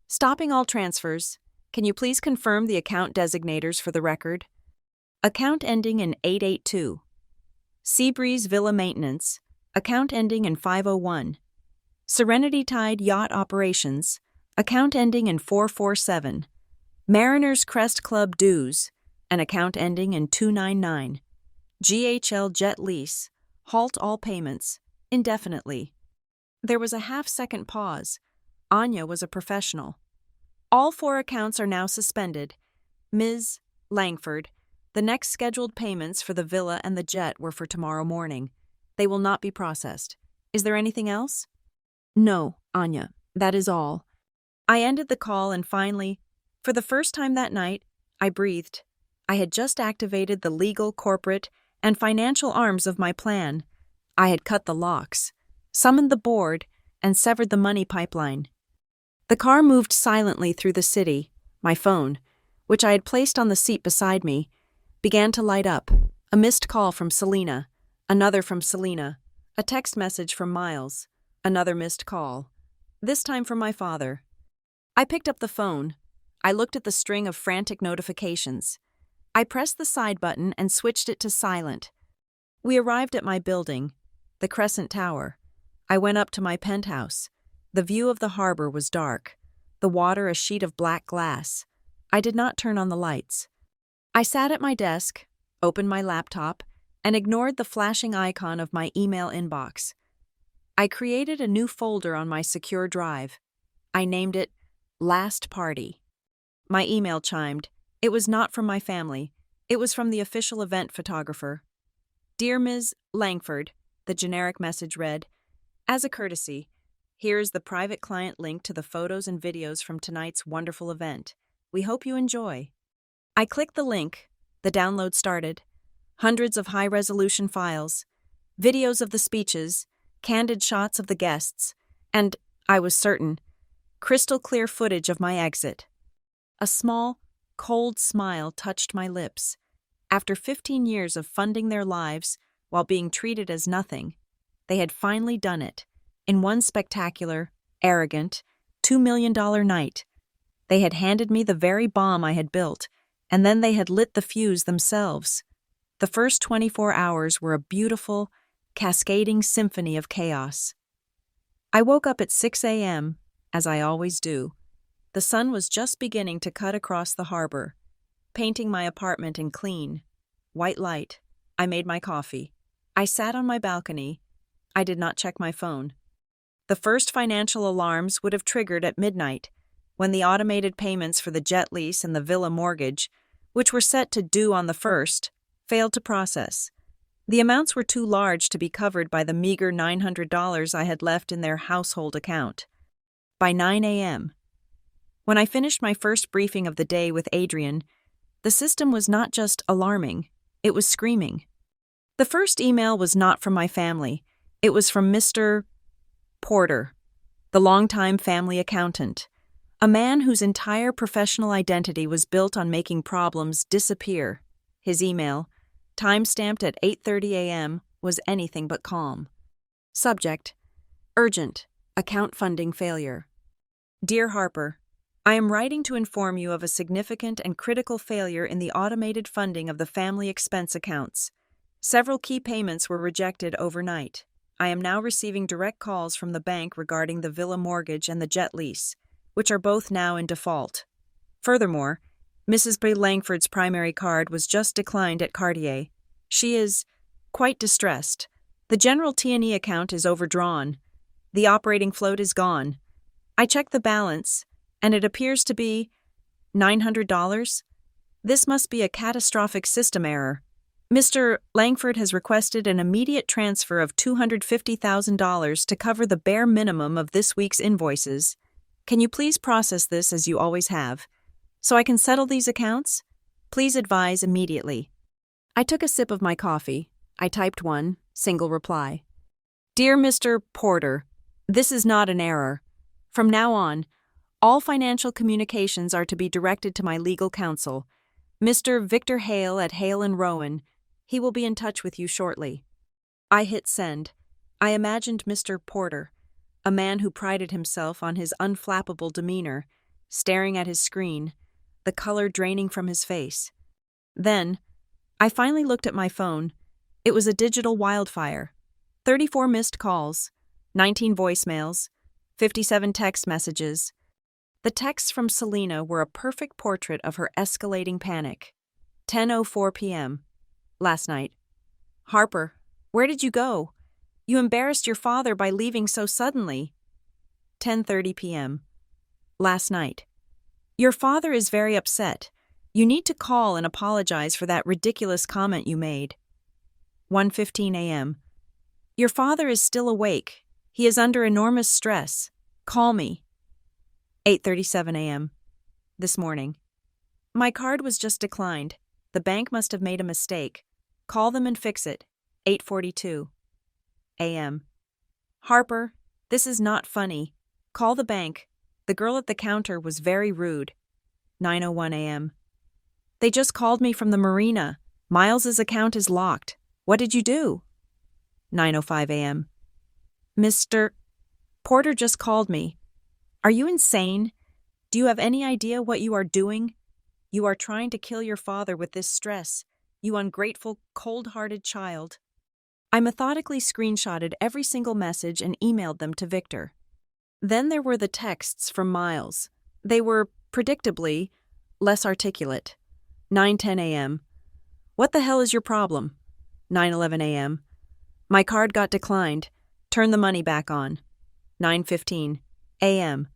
"Stopping all transfers. Can you please confirm the account designators for the record?" Account ending in 882. Seabreeze Villa Maintenance. Account ending in 501. Serenity Tide Yacht Operations. Account ending in 447. Mariners Crest Club Dues. An account ending in 299. GHL Jet Lease. Halt all payments. Indefinitely. There was a half-second pause. Anya was a professional. "All 4 accounts are now suspended. Ms. Langford, the next scheduled payments for the villa and the jet were for tomorrow morning. They will not be processed. Is there anything else?" "No, Anya, that is all." I ended the call and finally, for the first time that night, I breathed. I had just activated the legal, corporate, and financial arms of my plan. I had cut the locks, summoned the board, and severed the money pipeline. The car moved silently through the city. My phone, which I had placed on the seat beside me, began to light up. A missed call from Selena, another from Selena, a text message from Miles, another missed call, this time from my father. I picked up the phone. I looked at the string of frantic notifications. I pressed the side button and switched it to silent. We arrived at my building, the Crescent Tower. I went up to my penthouse. The view of the harbor was dark, the water a sheet of black glass. I did not turn on the lights. I sat at my desk, opened my laptop, and ignored the flashing icon of my email inbox. I created a new folder on my secure drive. I named it Last Party. My email chimed. It was not from my family. It was from the official event photographer. "Dear Ms. Langford," the generic message read, "as a courtesy, Here is the private client link to the photos and videos from tonight's wonderful event. We hope you enjoy. I clicked the link. The download started. Hundreds of high-resolution files, videos of the speeches, candid shots of the guests, and, I was certain, crystal-clear footage of my exit. A small, cold smile touched my lips. After 15 years of funding their lives while being treated as nothing, they had finally done it. In one spectacular, arrogant, $2 million night, they had handed me the very bomb I had built, and then they had lit the fuse themselves. The first 24 hours were a beautiful, cascading symphony of chaos. I woke up at 6 a.m., as I always do. The sun was just beginning to cut across the harbor, painting my apartment in clean, white light. I made my coffee. I sat on my balcony. I did not check my phone. The first financial alarms would have triggered at midnight, when the automated payments for the jet lease and the villa mortgage, which were set to due on the 1st, failed to process. The amounts were too large to be covered by the meager $900 I had left in their household account. By 9 a.m., when I finished my first briefing of the day with Adrian, the system was not just alarming, it was screaming. The first email was not from my family. It was from Mr. Porter, the longtime family accountant, a man whose entire professional identity was built on making problems disappear. His email, time-stamped at 8:30 a.m., was anything but calm. Subject: Urgent, account funding failure. Dear Harper, I am writing to inform you of a significant and critical failure in the automated funding of the family expense accounts. Several key payments were rejected overnight. I am now receiving direct calls from the bank regarding the villa mortgage and the jet lease, which are both now in default. Furthermore, Mrs. B. Langford's primary card was just declined at Cartier. She is quite distressed. The general T&E account is overdrawn. The operating float is gone. I checked the balance, and it appears to be $900. This must be a catastrophic system error. Mr. Langford has requested an immediate transfer of $250,000 to cover the bare minimum of this week's invoices. Can you please process this as you always have? So I can settle these accounts? Please advise immediately. I took a sip of my coffee. I typed one, single reply. Dear Mr. Porter, this is not an error. From now on, all financial communications are to be directed to my legal counsel, Mr. Victor Hale at Hale & Rowan. He will be in touch with you shortly. I hit send. I imagined Mr. Porter, a man who prided himself on his unflappable demeanor, staring at his screen, the color draining from his face. Then, I finally looked at my phone. It was a digital wildfire. 34 missed calls, 19 voicemails, 57 text messages. The texts from Selena were a perfect portrait of her escalating panic. 10:04 p.m. Last night. Harper, where did you go? You embarrassed your father by leaving so suddenly. 10:30 p.m. Last night. Your father is very upset. You need to call and apologize for that ridiculous comment you made. 1:15 a.m. Your father is still awake. He is under enormous stress. Call me. 8:37 a.m. This morning. My card was just declined. The bank must have made a mistake. Call them and fix it. 8:42 a.m. Harper, this is not funny. Call the bank. The girl at the counter was very rude. 9:01 a.m. They just called me from the marina. Miles's account is locked. What did you do? 9:05 a.m. Mr. Porter just called me. Are you insane? Do you have any idea what you are doing? You are trying to kill your father with this stress, you ungrateful, cold-hearted child. I methodically screenshotted every single message and emailed them to Victor. Then there were the texts from Miles. They were, predictably, less articulate. 9:10 a.m. What the hell is your problem? 9:11 a.m. My card got declined. Turn the money back on. 9:15 a.m.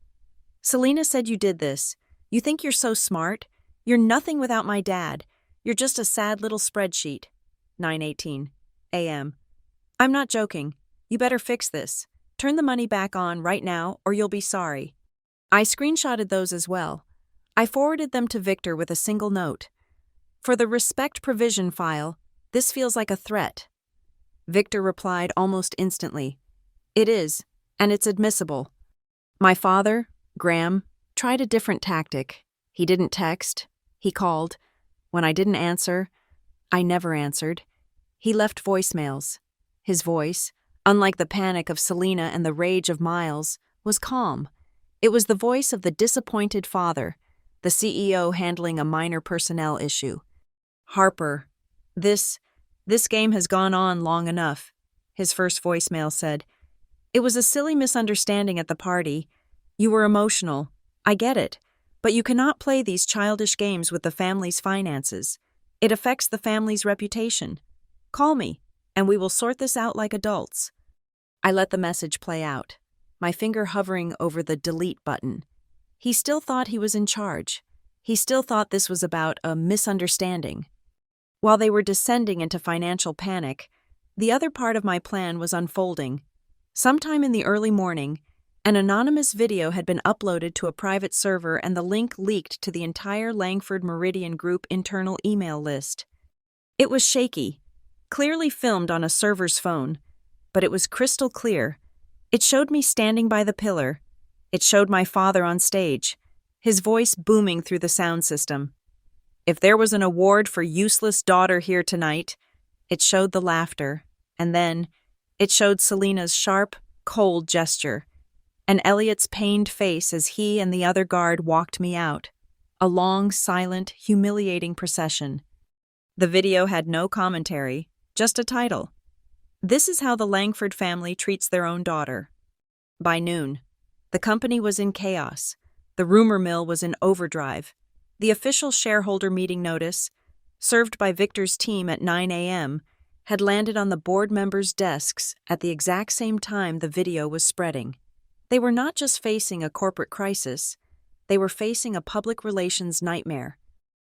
Selena said you did this. You think you're so smart? You're nothing without my dad. You're just a sad little spreadsheet. 9:18 a.m. I'm not joking. You better fix this. Turn the money back on right now or you'll be sorry. I screenshotted those as well. I forwarded them to Victor with a single note. For the respect provision file, this feels like a threat. Victor replied almost instantly. It is, and it's admissible. My father, Graham, tried a different tactic. He didn't text. He called. When I didn't answer, I never answered. He left voicemails. His voice, unlike the panic of Selena and the rage of Miles, was calm. It was the voice of the disappointed father, the CEO handling a minor personnel issue. Harper, this game has gone on long enough, his first voicemail said. It was a silly misunderstanding at the party. You were emotional. I get it. But you cannot play these childish games with the family's finances. It affects the family's reputation. Call me, and we will sort this out like adults. I let the message play out, my finger hovering over the delete button. He still thought he was in charge. He still thought this was about a misunderstanding. While they were descending into financial panic, the other part of my plan was unfolding. Sometime in the early morning, an anonymous video had been uploaded to a private server and the link leaked to the entire Langford Meridian Group internal email list. It was shaky, clearly filmed on a server's phone, but it was crystal clear. It showed me standing by the pillar. It showed my father on stage, his voice booming through the sound system. If there was an award for useless daughter here tonight, it showed the laughter, and then it showed Selena's sharp, cold gesture, and Elliot's pained face as he and the other guard walked me out, a long, silent, humiliating procession. The video had no commentary, just a title. This is how the Langford family treats their own daughter. By noon, the company was in chaos. The rumor mill was in overdrive. The official shareholder meeting notice, served by Victor's team at 9 a.m., had landed on the board members' desks at the exact same time the video was spreading. They were not just facing a corporate crisis, they were facing a public relations nightmare.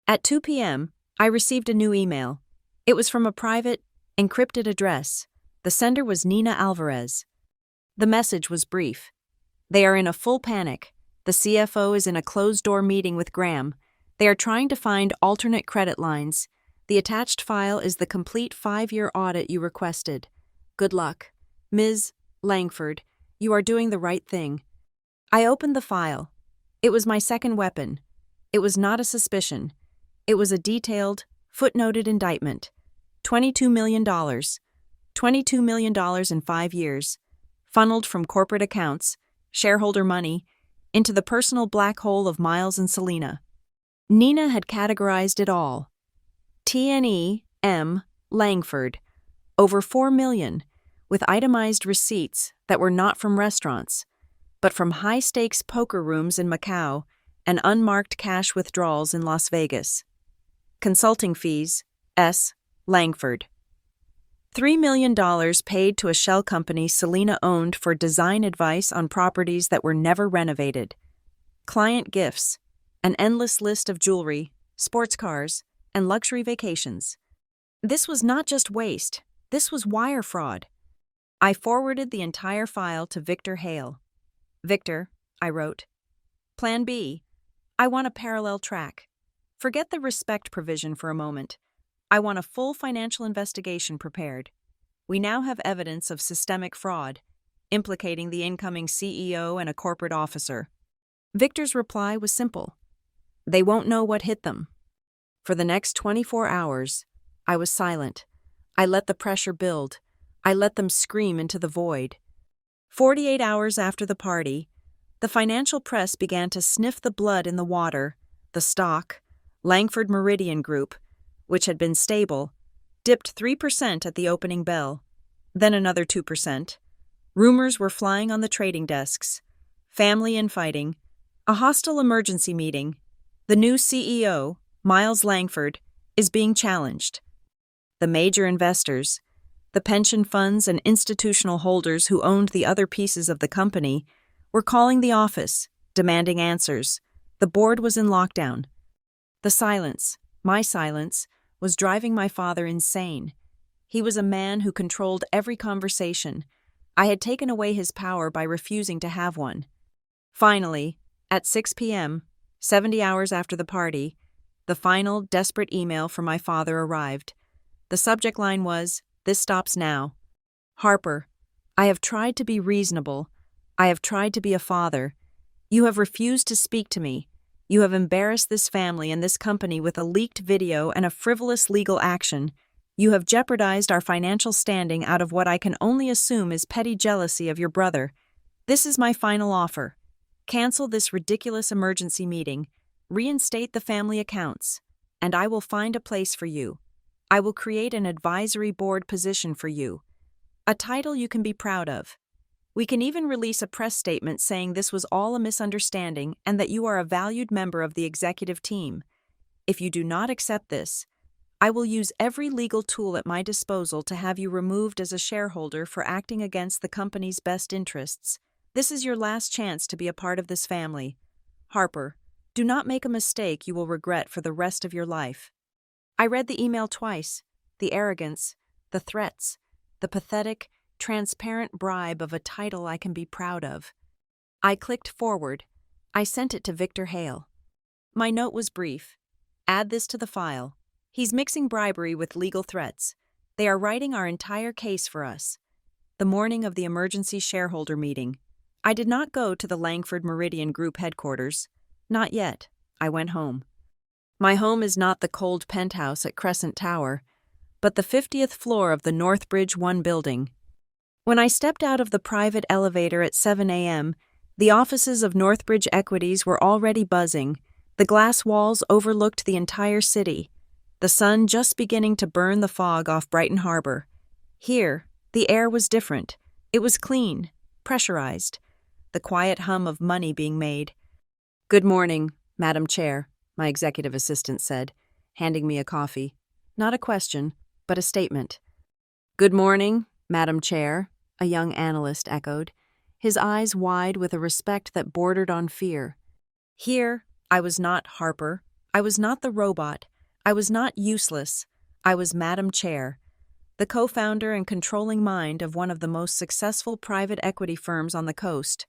At 2 p.m., I received a new email. It was from a private, encrypted address. The sender was Nina Alvarez. The message was brief. They are in a full panic. The CFO is in a closed-door meeting with Graham. They are trying to find alternate credit lines. The attached file is the complete 5-year audit you requested. Good luck. Ms. Langford, you are doing the right thing. I opened the file. It was my second weapon. It was not a suspicion. It was a detailed, footnoted indictment. $22 million. $22 million in 5 years. Funneled from corporate accounts, shareholder money, into the personal black hole of Miles and Selena. Nina had categorized it all. T&E M. Langford. Over $4 million, with itemized receipts that were not from restaurants, but from high-stakes poker rooms in Macau and unmarked cash withdrawals in Las Vegas. Consulting fees, S. Langford. $3 million paid to a shell company Selena owned for design advice on properties that were never renovated. Client gifts, an endless list of jewelry, sports cars, and luxury vacations. This was not just waste, this was wire fraud. I forwarded the entire file to Victor Hale. Victor, I wrote. Plan B. I want a parallel track. Forget the respect provision for a moment. I want a full financial investigation prepared. We now have evidence of systemic fraud, implicating the incoming CEO and a corporate officer. Victor's reply was simple. They won't know what hit them. For the next 24 hours, I was silent. I let the pressure build. I let them scream into the void. 48 hours after the party, the financial press began to sniff the blood in the water. The stock, Langford Meridian Group, which had been stable, dipped 3% at the opening bell, then another 2%. Rumors were flying on the trading desks. Family infighting, a hostile emergency meeting. The new CEO, Miles Langford, is being challenged. The major investors, the pension funds and institutional holders who owned the other pieces of the company, were calling the office, demanding answers. The board was in lockdown. The silence, my silence, was driving my father insane. He was a man who controlled every conversation, I had taken away his power by refusing to have one. Finally, at 6 p.m., 70 hours after the party, the final, desperate email from my father arrived. The subject line was, "This stops now. Harper, I have tried to be reasonable. I have tried to be a father. You have refused to speak to me. You have embarrassed this family and this company with a leaked video and a frivolous legal action. You have jeopardized our financial standing out of what I can only assume is petty jealousy of your brother. This is my final offer. Cancel this ridiculous emergency meeting, reinstate the family accounts, and I will find a place for you. I will create an advisory board position for you, a title you can be proud of. We can even release a press statement saying this was all a misunderstanding and that you are a valued member of the executive team. If you do not accept this, I will use every legal tool at my disposal to have you removed as a shareholder for acting against the company's best interests. This is your last chance to be a part of this family. Harper, do not make a mistake you will regret for the rest of your life." I read the email twice. The arrogance, the threats, the pathetic, transparent bribe of a title I can be proud of. I clicked forward. I sent it to Victor Hale. My note was brief. Add this to the file. He's mixing bribery with legal threats. They are writing our entire case for us. The morning of the emergency shareholder meeting, I did not go to the Langford Meridian Group headquarters. Not yet. I went home. My home is not the cold penthouse at Crescent Tower, but the 50th floor of the Northbridge 1 building. When I stepped out of the private elevator at 7 a.m., the offices of Northbridge Equities were already buzzing. The glass walls overlooked the entire city, the sun just beginning to burn the fog off Brighton Harbor. Here, the air was different. It was clean, pressurized, the quiet hum of money being made. "Good morning, Madam Chair," my executive assistant said, handing me a coffee. Not a question, but a statement. "Good morning, Madam Chair," a young analyst echoed, his eyes wide with a respect that bordered on fear. Here, I was not Harper. I was not the robot. I was not useless. I was Madam Chair, the co-founder and controlling mind of one of the most successful private equity firms on the coast.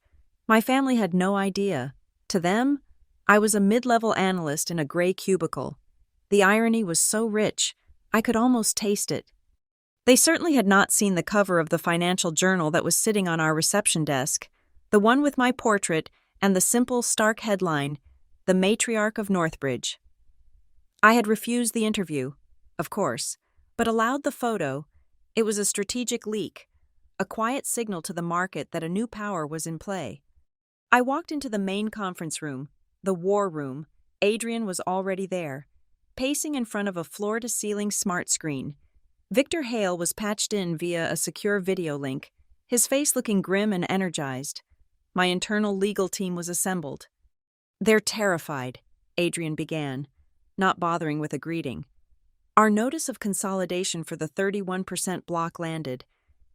My family had no idea. To them, I was a mid-level analyst in a gray cubicle. The irony was so rich, I could almost taste it. They certainly had not seen the cover of the financial journal that was sitting on our reception desk, the one with my portrait and the simple, stark headline, "The Matriarch of Northbridge." I had refused the interview, of course, but allowed the photo. It was a strategic leak, a quiet signal to the market that a new power was in play. I walked into the main conference room, the war room. Adrian was already there, pacing in front of a floor-to-ceiling smart screen. Victor Hale was patched in via a secure video link, his face looking grim and energized. My internal legal team was assembled. "They're terrified," Adrian began, not bothering with a greeting. "Our notice of consolidation for the 31% block landed.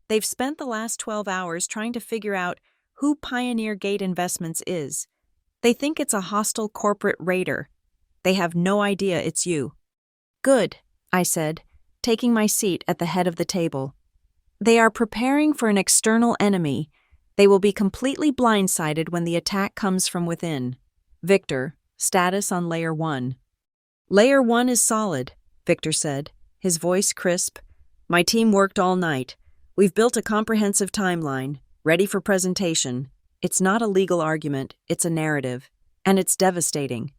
They've spent the last 12 hours trying to figure out who Pioneer Gate Investments is. They think it's a hostile corporate raider. They have no idea it's you." "Good," I said, taking my seat at the head of the table. "They are preparing for an external enemy. They will be completely blindsided when the attack comes from within. Victor, status on Layer 1. "Layer 1 is solid," Victor said, his voice crisp. "My team worked all night. We've built a comprehensive timeline, ready for presentation. It's not a legal argument, it's a narrative, and it's devastating."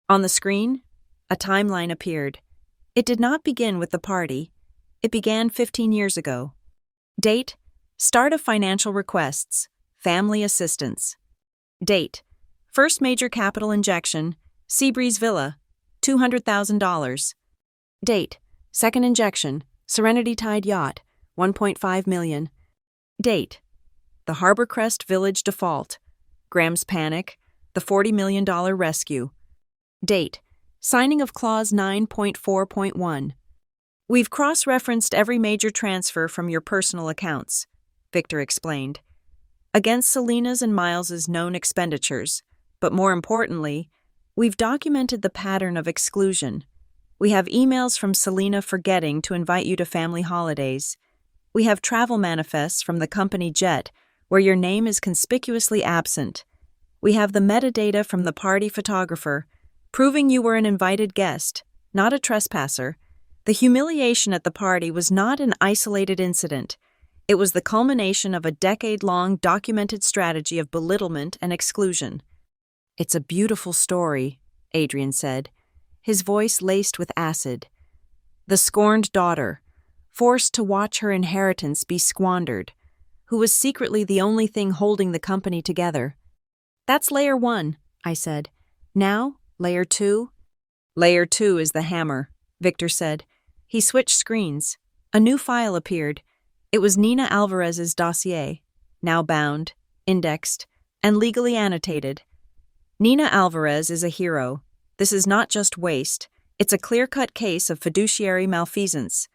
On the screen, a timeline appeared. It did not begin with the party. It began 15 years ago. Date: start of financial requests, family assistance. Date: first major capital injection, Seabreeze Villa, $200,000. Date: second injection, Serenity Tide Yacht, $1.5 million. Date: the Harbor Crest Village default, Graham's Panic, the $40 million rescue. Date: signing of Clause 9.4.1. "We've cross-referenced every major transfer from your personal accounts," Victor explained, "against Selena's and Miles's known expenditures, but more importantly, we've documented the pattern of exclusion. We have emails from Selena forgetting to invite you to family holidays. We have travel manifests from the company jet where your name is conspicuously absent. We have the metadata from the party photographer, proving you were an invited guest, not a trespasser. The humiliation at the party was not an isolated incident. It was the culmination of a decade-long documented strategy of belittlement and exclusion. "It's a beautiful story," Adrian said, his voice laced with acid. The scorned daughter, forced to watch her inheritance be squandered, who was secretly the only thing holding the company together. "That's layer 1, I said. "Now, layer 2? "Layer 2 is the hammer," Victor said. He switched screens. A new file appeared. It was Nina Alvarez's dossier, now bound, indexed, and legally annotated. Nina Alvarez is a hero. This is not just waste. It's a clear-cut case of fiduciary malfeasance.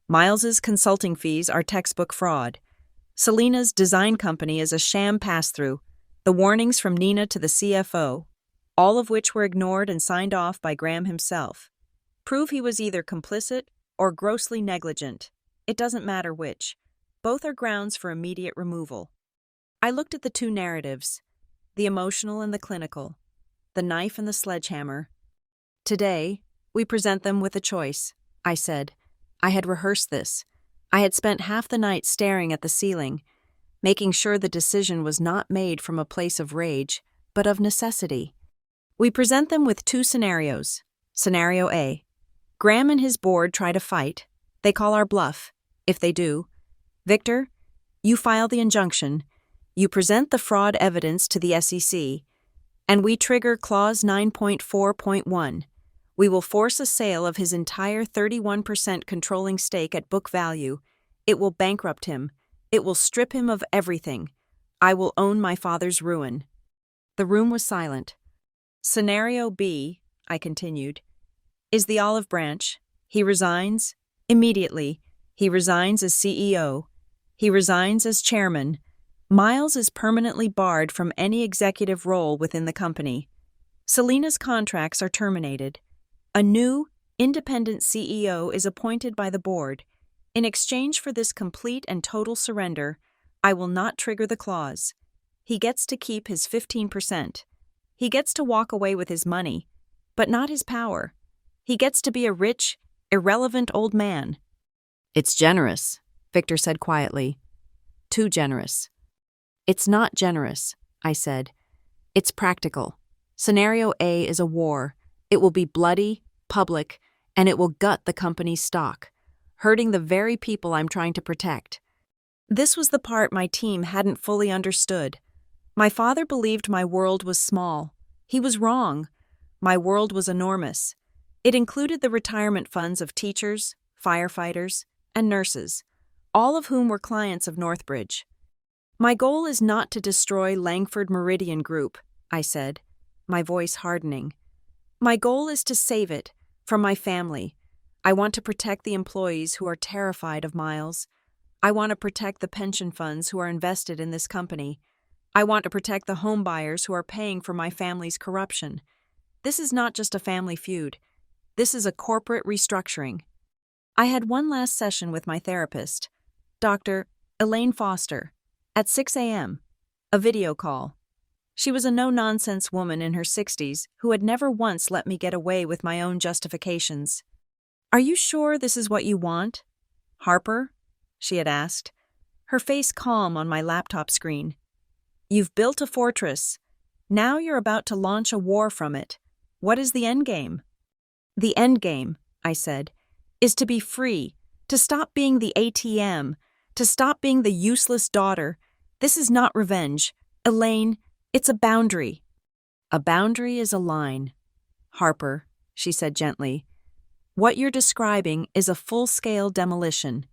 Miles's consulting fees are textbook fraud. Selena's design company is a sham pass-through. The warnings from Nina to the CFO, all of which were ignored and signed off by Graham himself, prove he was either complicit or grossly negligent. It doesn't matter which. Both are grounds for immediate removal. I looked at the two narratives, the emotional and the clinical, the knife and the sledgehammer. "Today, we present them with a choice," I said. I had rehearsed this. I had spent half the night staring at the ceiling, making sure the decision was not made from a place of rage, but of necessity. We present them with two scenarios. Scenario A. Graham and his board try to fight. They call our bluff. If they do, Victor, you file the injunction, you present the fraud evidence to the SEC, and we trigger Clause 9.4.1. We will force a sale of his entire 31% controlling stake at book value. It will bankrupt him. It will strip him of everything. I will own my father's ruin. The room was silent. Scenario B, I continued, is the olive branch. He resigns immediately. He resigns as CEO. He resigns as chairman. Miles is permanently barred from any executive role within the company. Selena's contracts are terminated. A new, independent CEO is appointed by the board. In exchange for this complete and total surrender, I will not trigger the clause. He gets to keep his 15%. He gets to walk away with his money, but not his power. He gets to be a rich, irrelevant old man. "It's generous," Victor said quietly. "Too generous." "It's not generous," I said. "It's practical. Scenario A is a war. It will be bloody, public, and it will gut the company's stock, hurting the very people I'm trying to protect." This was the part my team hadn't fully understood. My father believed my world was small. He was wrong. My world was enormous. It included the retirement funds of teachers, firefighters, and nurses, all of whom were clients of Northbridge. "My goal is not to destroy Langford Meridian Group," I said, my voice hardening. "My goal is to save it from my family. I want to protect the employees who are terrified of Miles. I want to protect the pension funds who are invested in this company. I want to protect the home buyers who are paying for my family's corruption. This is not just a family feud. This is a corporate restructuring." I had one last session with my therapist, Dr. Elaine Foster, at 6 a.m., a video call. She was a no-nonsense woman in her 60s who had never once let me get away with my own justifications. "Are you sure this is what you want, Harper?" she had asked, her face calm on my laptop screen. "You've built a fortress. Now you're about to launch a war from it. What is the endgame?" "The endgame," I said, "is to be free, to stop being the ATM, to stop being the useless daughter. This is not revenge. Elaine, it's a boundary." "A boundary is a line. Harper," she said gently. "What you're describing is a full-scale demolition.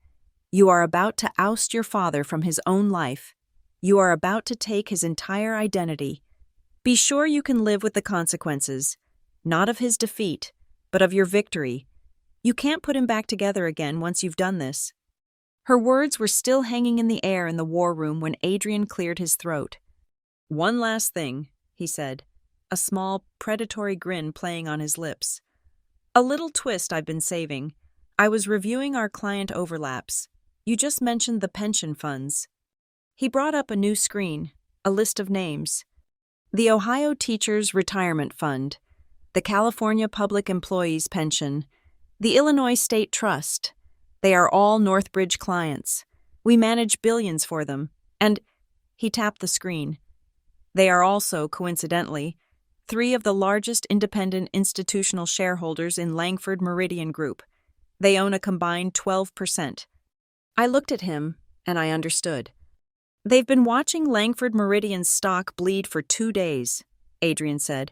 You are about to oust your father from his own life. You are about to take his entire identity. Be sure you can live with the consequences, not of his defeat, but of your victory. You can't put him back together again once you've done this." Her words were still hanging in the air in the war room when Adrian cleared his throat. "One last thing," he said, a small, predatory grin playing on his lips. "A little twist I've been saving. I was reviewing our client overlaps. You just mentioned the pension funds. He brought up a new screen, a list of names. The Ohio Teachers Retirement Fund, the California Public Employees Pension, the Illinois State Trust. They are all Northbridge clients. We manage billions for them, and he tapped the screen. They are also, coincidentally, 3 of the largest independent institutional shareholders in Langford Meridian Group. They own a combined 12%. I looked at him, and I understood. They've been watching Langford Meridian's stock bleed for 2 days, Adrian said.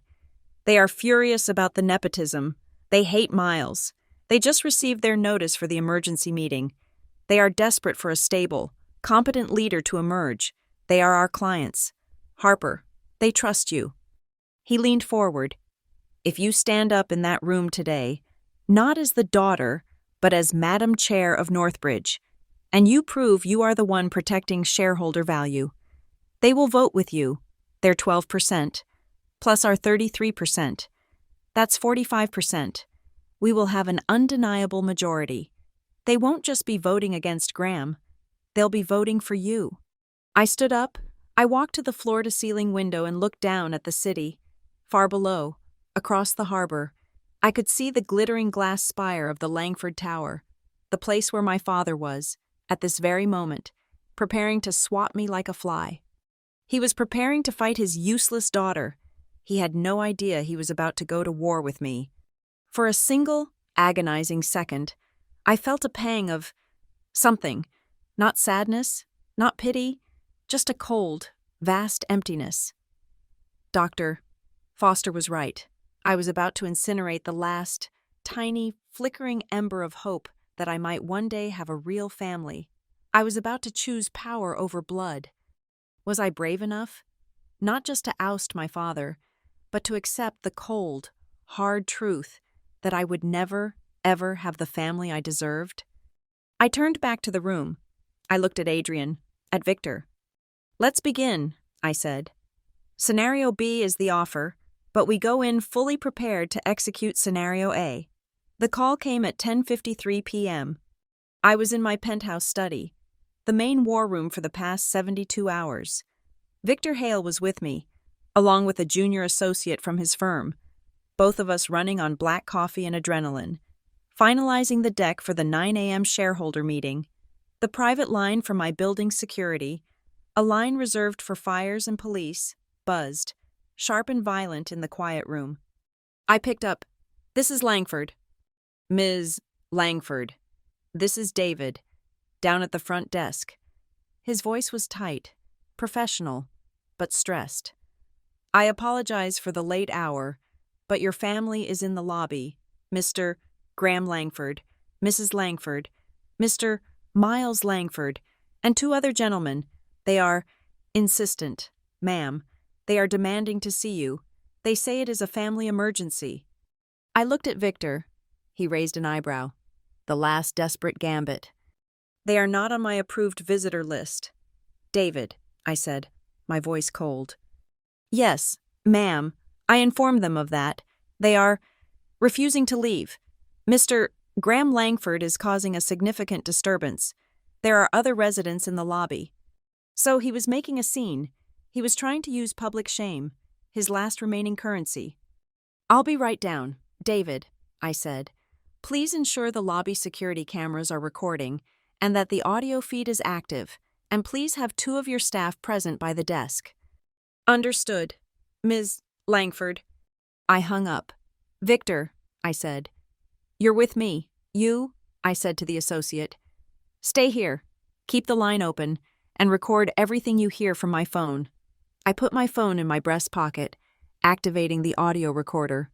They are furious about the nepotism. They hate Miles. They just received their notice for the emergency meeting. They are desperate for a stable, competent leader to emerge. They are our clients. Harper, they trust you. He leaned forward. If you stand up in that room today, not as the daughter, but as Madam Chair of Northbridge, and you prove you are the one protecting shareholder value, they will vote with you, their 12%, plus our 33%. That's 45%. We will have an undeniable majority. They won't just be voting against Graham. They'll be voting for you. I stood up. I walked to the floor-to-ceiling window and looked down at the city. Far below, across the harbor, I could see the glittering glass spire of the Langford Tower, the place where my father was, at this very moment, preparing to swat me like a fly. He was preparing to fight his useless daughter. He had no idea he was about to go to war with me. For a single, agonizing second, I felt a pang of something, not sadness, not pity, just a cold, vast emptiness. Doctor, Foster was right. I was about to incinerate the last, tiny, flickering ember of hope that I might one day have a real family. I was about to choose power over blood. Was I brave enough? Not just to oust my father, but to accept the cold, hard truth that I would never, ever have the family I deserved? I turned back to the room. I looked at Adrian, at Victor. Let's begin, I said. Scenario B is the offer, but we go in fully prepared to execute Scenario A. The call came at 10:53 p.m. I was in my penthouse study, the main war room for the past 72 hours. Victor Hale was with me, along with a junior associate from his firm, both of us running on black coffee and adrenaline, finalizing the deck for the 9 a.m. shareholder meeting, the private line for my building security, a line reserved for fires and police, buzzed, sharp and violent in the quiet room. I picked up, "This is Langford." "Ms. Langford, this is David," down at the front desk. His voice was tight, professional, but stressed. "I apologize for the late hour, but your family is in the lobby. Mr. Graham Langford, Mrs. Langford, Mr. Miles Langford, and 2 other gentlemen. They are insistent, ma'am. They are demanding to see you. They say it is a family emergency." I looked at Victor. He raised an eyebrow. The last desperate gambit. "They are not on my approved visitor list." "David," I said, my voice cold. "Yes, ma'am. I informed them of that. They are refusing to leave. Mr. Graham Langford is causing a significant disturbance. There are other residents in the lobby." So he was making a scene. He was trying to use public shame, his last remaining currency. "I'll be right down. David," I said, "please ensure the lobby security cameras are recording and that the audio feed is active, and please have 2 of your staff present by the desk." "Understood, Ms. Langford." I hung up. "Victor," I said. "You're with me. You," I said to the associate. "Stay here. Keep the line open, and record everything you hear from my phone." I put my phone in my breast pocket, activating the audio recorder.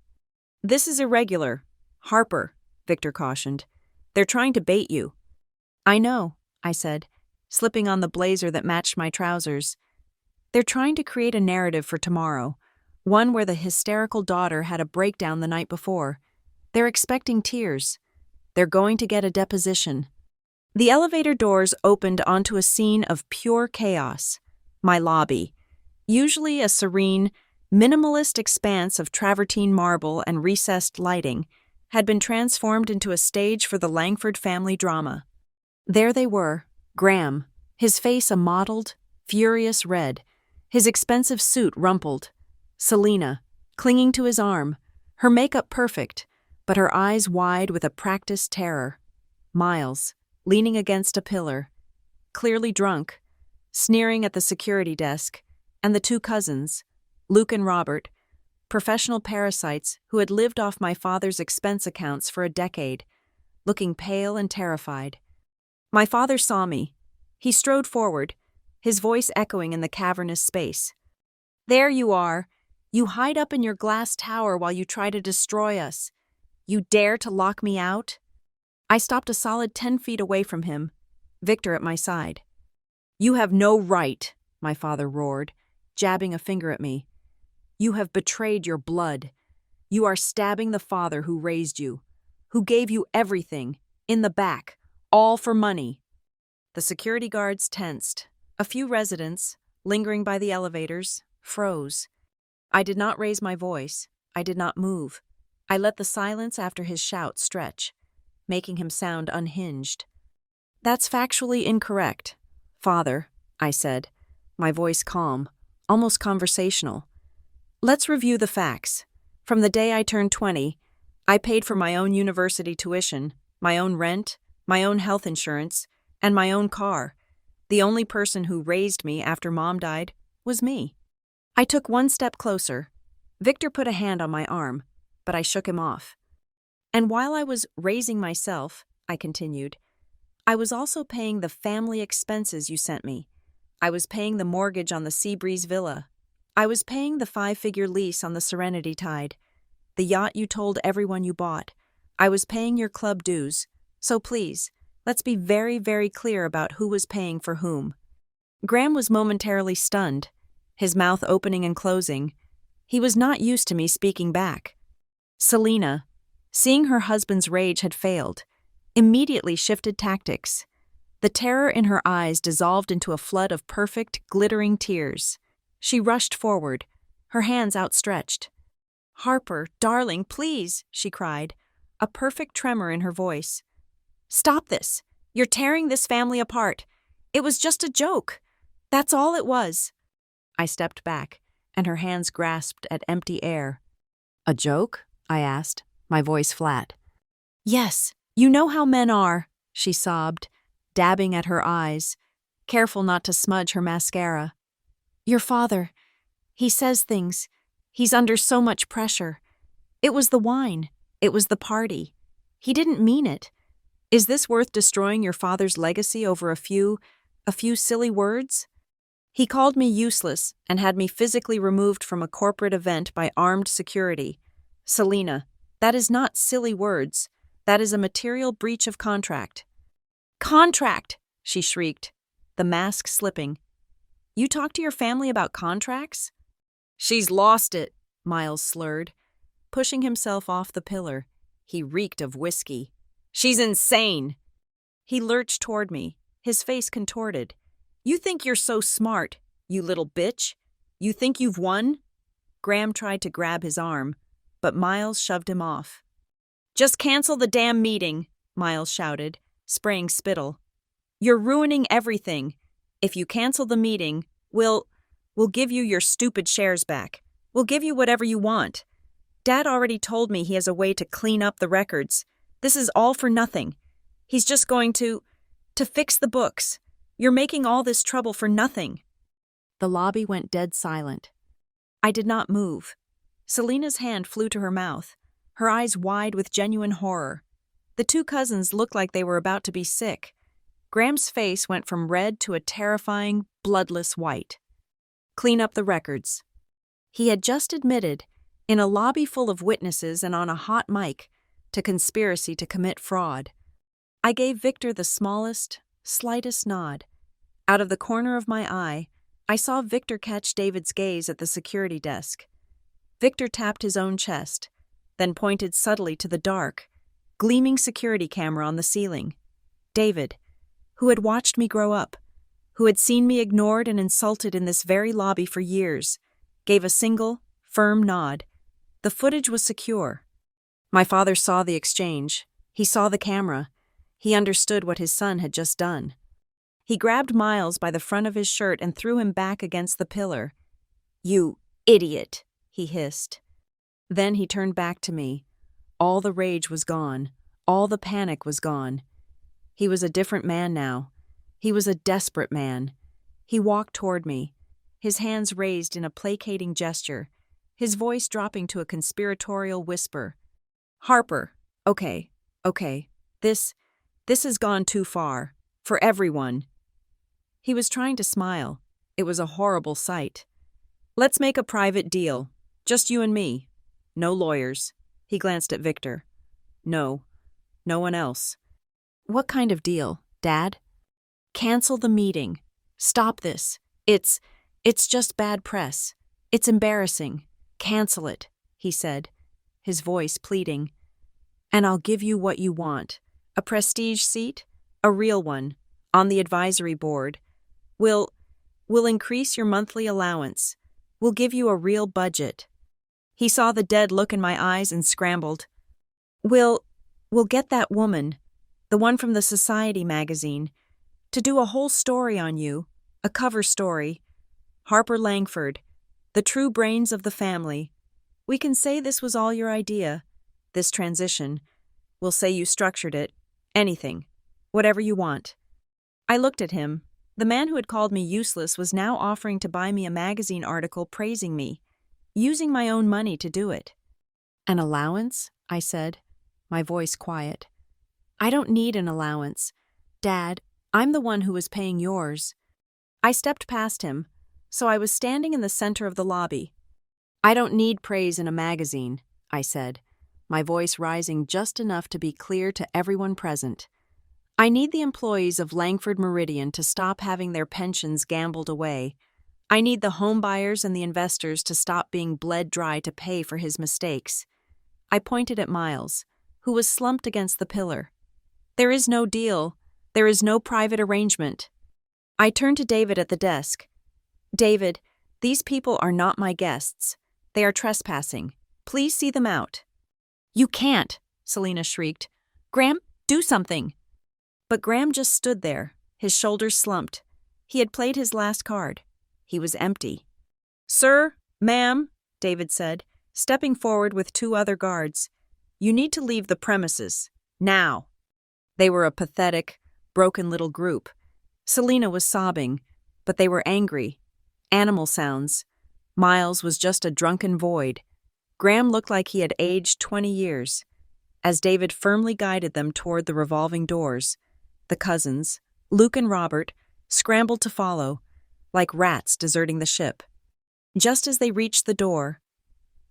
"This is irregular. Harper," Victor cautioned. "They're trying to bait you." "I know," I said, slipping on the blazer that matched my trousers. "They're trying to create a narrative for tomorrow, one where the hysterical daughter had a breakdown the night before. They're expecting tears. They're going to get a deposition." The elevator doors opened onto a scene of pure chaos. My lobby, usually a serene, minimalist expanse of travertine marble and recessed lighting, had been transformed into a stage for the Langford family drama. There they were, Graham, his face a mottled, furious red, his expensive suit rumpled. Selina, clinging to his arm, her makeup perfect, but her eyes wide with a practiced terror. Miles, leaning against a pillar, clearly drunk, sneering at the security desk, and the two cousins, Luke and Robert, professional parasites who had lived off my father's expense accounts for a decade, looking pale and terrified. My father saw me. He strode forward, his voice echoing in the cavernous space. "There you are. You hide up in your glass tower while you try to destroy us. You dare to lock me out?" I stopped a solid 10 feet away from him, Victor at my side. "You have no right," my father roared, jabbing a finger at me. "You have betrayed your blood. You are stabbing the father who raised you, who gave you everything, in the back, all for money." The security guards tensed. A few residents, lingering by the elevators, froze. I did not raise my voice. I did not move. I let the silence after his shout stretch, making him sound unhinged. "That's factually incorrect, Father," I said, my voice calm, almost conversational. "Let's review the facts. From the day I turned 20, I paid for my own university tuition, my own rent, my own health insurance, and my own car. The only person who raised me after Mom died was me." I took one step closer. Victor put a hand on my arm, but I shook him off. "And while I was raising myself," I continued, "I was also paying the family expenses you sent me. I was paying the mortgage on the Seabreeze villa. I was paying the 5-figure lease on the Serenity Tide, the yacht you told everyone you bought. I was paying your club dues. So please, let's be very, very clear about who was paying for whom." Graham was momentarily stunned, his mouth opening and closing. He was not used to me speaking back. Selina, seeing her husband's rage had failed, immediately shifted tactics. The terror in her eyes dissolved into a flood of perfect, glittering tears. She rushed forward, her hands outstretched. "Harper, darling, please," she cried, a perfect tremor in her voice. "Stop this. You're tearing this family apart. It was just a joke. That's all it was." I stepped back, and her hands grasped at empty air. "A joke?" I asked, my voice flat. "Yes, you know how men are," she sobbed, dabbing at her eyes, careful not to smudge her mascara. "Your father, he says things. He's under so much pressure. It was the wine. It was the party. He didn't mean it. Is this worth destroying your father's legacy over a few silly words? He called me useless and had me physically removed from a corporate event by armed security. Selina, that is not silly words. That is a material breach of contract." "Contract!" she shrieked, the mask slipping. "You talk to your family about contracts?" "She's lost it," Miles slurred, pushing himself off the pillar. He reeked of whiskey. "She's insane." He lurched toward me, his face contorted. "You think you're so smart, you little bitch? You think you've won?" Graham tried to grab his arm, but Miles shoved him off. "Just cancel the damn meeting," Miles shouted, spraying spittle. "You're ruining everything. If you cancel the meeting, we'll give you your stupid shares back. We'll give you whatever you want. Dad already told me he has a way to clean up the records. This is all for nothing. He's just going to fix the books. You're making all this trouble for nothing." The lobby went dead silent. I did not move. Selina's hand flew to her mouth, her eyes wide with genuine horror. The two cousins looked like they were about to be sick. Graham's face went from red to a terrifying, bloodless white. Clean up the records. He had just admitted, in a lobby full of witnesses and on a hot mic, to conspiracy to commit fraud. I gave Victor the smallest, slightest nod. Out of the corner of my eye, I saw Victor catch David's gaze at the security desk. Victor tapped his own chest, then pointed subtly to the dark, gleaming security camera on the ceiling. David, who had watched me grow up, who had seen me ignored and insulted in this very lobby for years, gave a single, firm nod. The footage was secure. My father saw the exchange. He saw the camera. He understood what his son had just done. He grabbed Miles by the front of his shirt and threw him back against the pillar. "You idiot," he hissed. Then he turned back to me. All the rage was gone. All the panic was gone. He was a different man now. He was a desperate man. He walked toward me, his hands raised in a placating gesture, his voice dropping to a conspiratorial whisper. "Harper, okay. This has gone too far. For everyone." He was trying to smile. It was a horrible sight. "Let's make a private deal. Just you and me. No lawyers." He glanced at Victor. "No one else." "What kind of deal, Dad?" "Cancel the meeting. Stop this. It's just bad press. It's embarrassing. Cancel it," he said, his voice pleading. "And I'll give you what you want. A prestige seat? A real one. On the advisory board. We'll increase your monthly allowance. We'll give you a real budget." He saw the dead look in my eyes and scrambled. We'll get that woman, the one from the Society magazine, to do a whole story on you, a cover story. Harper Langford, the true brains of the family. We can say this was all your idea, this transition. We'll say you structured it. Anything. Whatever you want." I looked at him. The man who had called me useless was now offering to buy me a magazine article praising me, using my own money to do it. "An allowance?" I said, my voice quiet. "I don't need an allowance. Dad, I'm the one who was paying yours." I stepped past him, so I was standing in the center of the lobby. "I don't need praise in a magazine," I said, my voice rising just enough to be clear to everyone present. "I need the employees of Langford Meridian to stop having their pensions gambled away. I need the homebuyers and the investors to stop being bled dry to pay for his mistakes." I pointed at Miles, who was slumped against the pillar. "There is no deal. There is no private arrangement." I turned to David at the desk. "David, these people are not my guests. They are trespassing. Please see them out." "You can't," Selena shrieked. "Graham, do something." But Graham just stood there, his shoulders slumped. He had played his last card. He was empty. "Sir, ma'am," David said, stepping forward with 2 other guards. "You need to leave the premises. Now." They were a pathetic, broken little group. Selena was sobbing, but they were angry. Animal sounds. Miles was just a drunken void. Graham looked like he had aged 20 years. As David firmly guided them toward the revolving doors, the cousins, Luke and Robert, scrambled to follow, like rats deserting the ship. Just as they reached the door,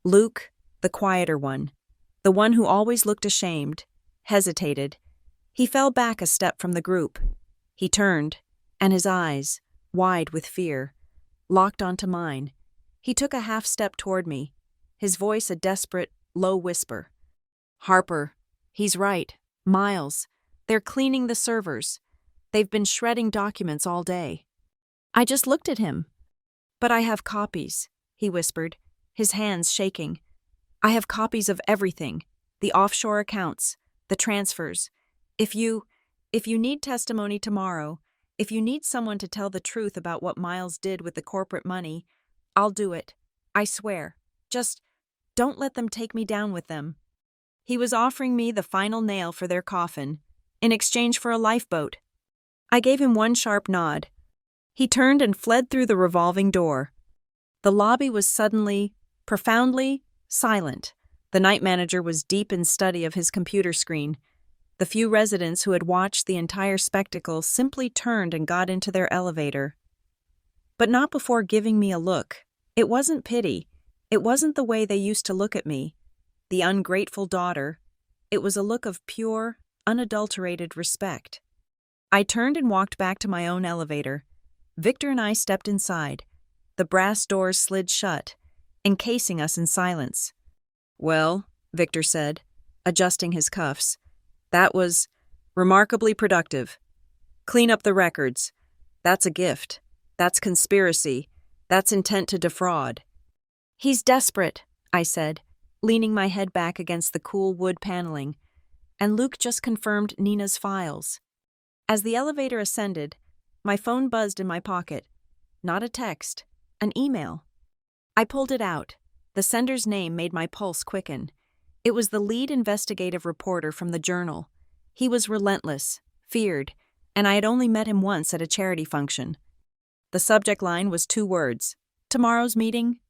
Luke, the quieter one, the one who always looked ashamed, hesitated. He fell back a step from the group. He turned, and his eyes, wide with fear, locked onto mine. He took a half step toward me, his voice a desperate, low whisper. "Harper, he's right. Miles, they're cleaning the servers. They've been shredding documents all day." I just looked at him. "But I have copies," he whispered, his hands shaking. "I have copies of everything, the offshore accounts, the transfers. If you need testimony tomorrow, if you need someone to tell the truth about what Miles did with the corporate money, I'll do it. I swear. Just don't let them take me down with them." He was offering me the final nail for their coffin, in exchange for a lifeboat. I gave him one sharp nod. He turned and fled through the revolving door. The lobby was suddenly, profoundly, silent. The night manager was deep in study of his computer screen. The few residents who had watched the entire spectacle simply turned and got into their elevator. But not before giving me a look. It wasn't pity. It wasn't the way they used to look at me, the ungrateful daughter. It was a look of pure, unadulterated respect. I turned and walked back to my own elevator. Victor and I stepped inside. The brass doors slid shut, encasing us in silence. "Well," Victor said, adjusting his cuffs, "that was remarkably productive. Clean up the records. That's a gift. That's conspiracy. That's intent to defraud." "He's desperate," I said, leaning my head back against the cool wood paneling. and Luke just confirmed Nina's files. As the elevator ascended, my phone buzzed in my pocket. Not a text, an email. I pulled it out. The sender's name made my pulse quicken. It was the lead investigative reporter from the Journal. He was relentless, feared, and I had only met him once at a charity function. The subject line was 2 words: tomorrow's meeting.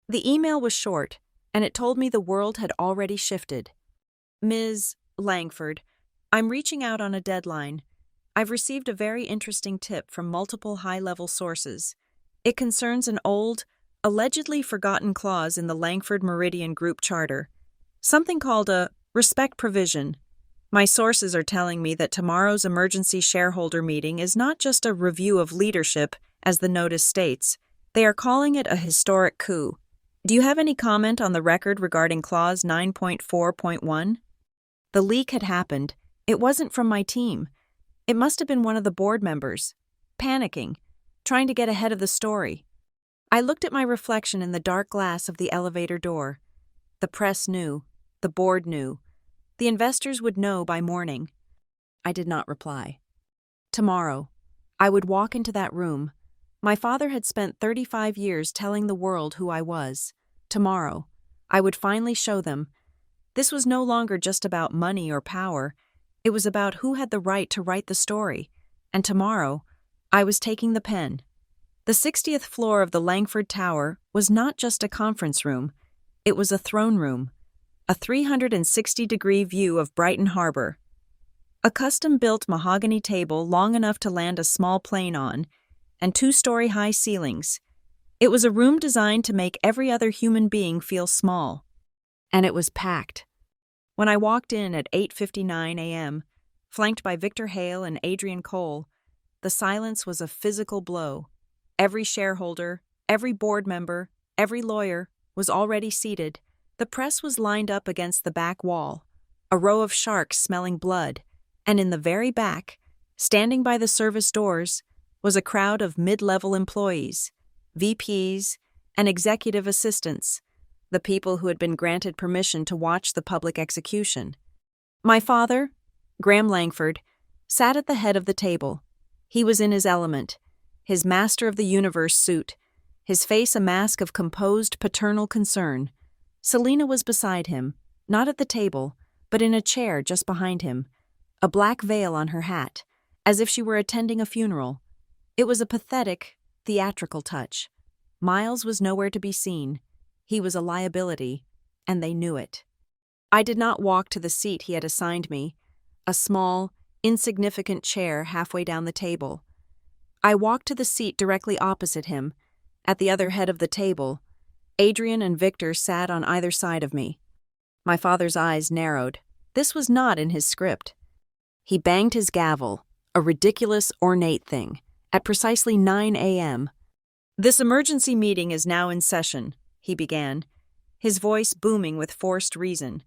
The email was short, and it told me the world had already shifted. Ms. Langford, I'm reaching out on a deadline. I've received a very interesting tip from multiple high-level sources. It concerns an old, allegedly forgotten clause in the Langford Meridian Group Charter, something called a respect provision. My sources are telling me that tomorrow's emergency shareholder meeting is not just a review of leadership, as the notice states. They are calling it a historic coup. Do you have any comment on the record regarding Clause 9.4.1? The leak had happened. It wasn't from my team. It must have been one of the board members, panicking, trying to get ahead of the story. I looked at my reflection in the dark glass of the elevator door. The press knew. The board knew. The investors would know by morning. I did not reply. Tomorrow, I would walk into that room. My father had spent 35 years telling the world who I was. Tomorrow, I would finally show them. This was no longer just about money or power. It was about who had the right to write the story. And tomorrow, I was taking the pen. The 60th floor of the Langford Tower was not just a conference room. It was a throne room, a 360-degree view of Brighton Harbor. A custom-built mahogany table long enough to land a small plane on, and 2-story-high ceilings. It was a room designed to make every other human being feel small. And it was packed. When I walked in at 8:59 a.m., flanked by Victor Hale and Adrian Cole, the silence was a physical blow. Every shareholder, every board member, every lawyer was already seated. The press was lined up against the back wall, a row of sharks smelling blood, and in the very back, standing by the service doors, was a crowd of mid-level employees, VPs, and executive assistants, the people who had been granted permission to watch the public execution. My father, Graham Langford, sat at the head of the table. He was in his element, his master of the universe suit, his face a mask of composed paternal concern. Selina was beside him, not at the table, but in a chair just behind him, a black veil on her hat, as if she were attending a funeral. It was a pathetic, theatrical touch. Miles was nowhere to be seen. He was a liability, and they knew it. I did not walk to the seat he had assigned me, a small, insignificant chair halfway down the table. I walked to the seat directly opposite him. At the other head of the table, Adrian and Victor sat on either side of me. My father's eyes narrowed. This was not in his script. He banged his gavel, a ridiculous, ornate thing, at precisely 9 a.m. "This emergency meeting is now in session," he began, his voice booming with forced reason.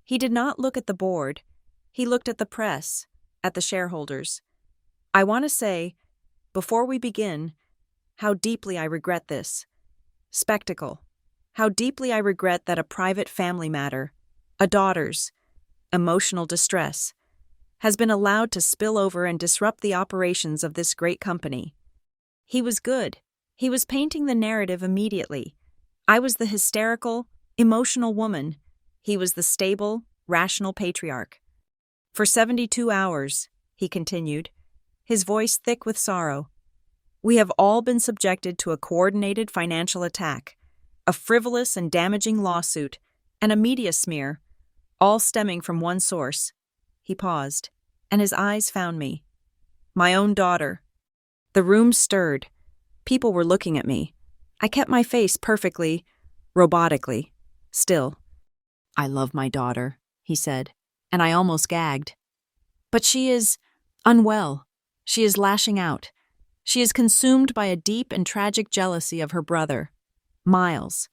He did not look at the board. He looked at the press, at the shareholders. "I want to say, before we begin, how deeply I regret this. Spectacle. How deeply I regret that a private family matter, a daughter's, emotional distress, has been allowed to spill over and disrupt the operations of this great company." He was good. He was painting the narrative immediately. I was the hysterical, emotional woman. He was the stable, rational patriarch. "For 72 hours, he continued, his voice thick with sorrow, "we have all been subjected to a coordinated financial attack, a frivolous and damaging lawsuit, and a media smear, all stemming from one source." He paused, and his eyes found me. My own daughter. The room stirred. People were looking at me. I kept my face perfectly, robotically, still. "I love my daughter," he said, and I almost gagged. "But she is unwell. She is lashing out. She is consumed by a deep and tragic jealousy of her brother, Miles,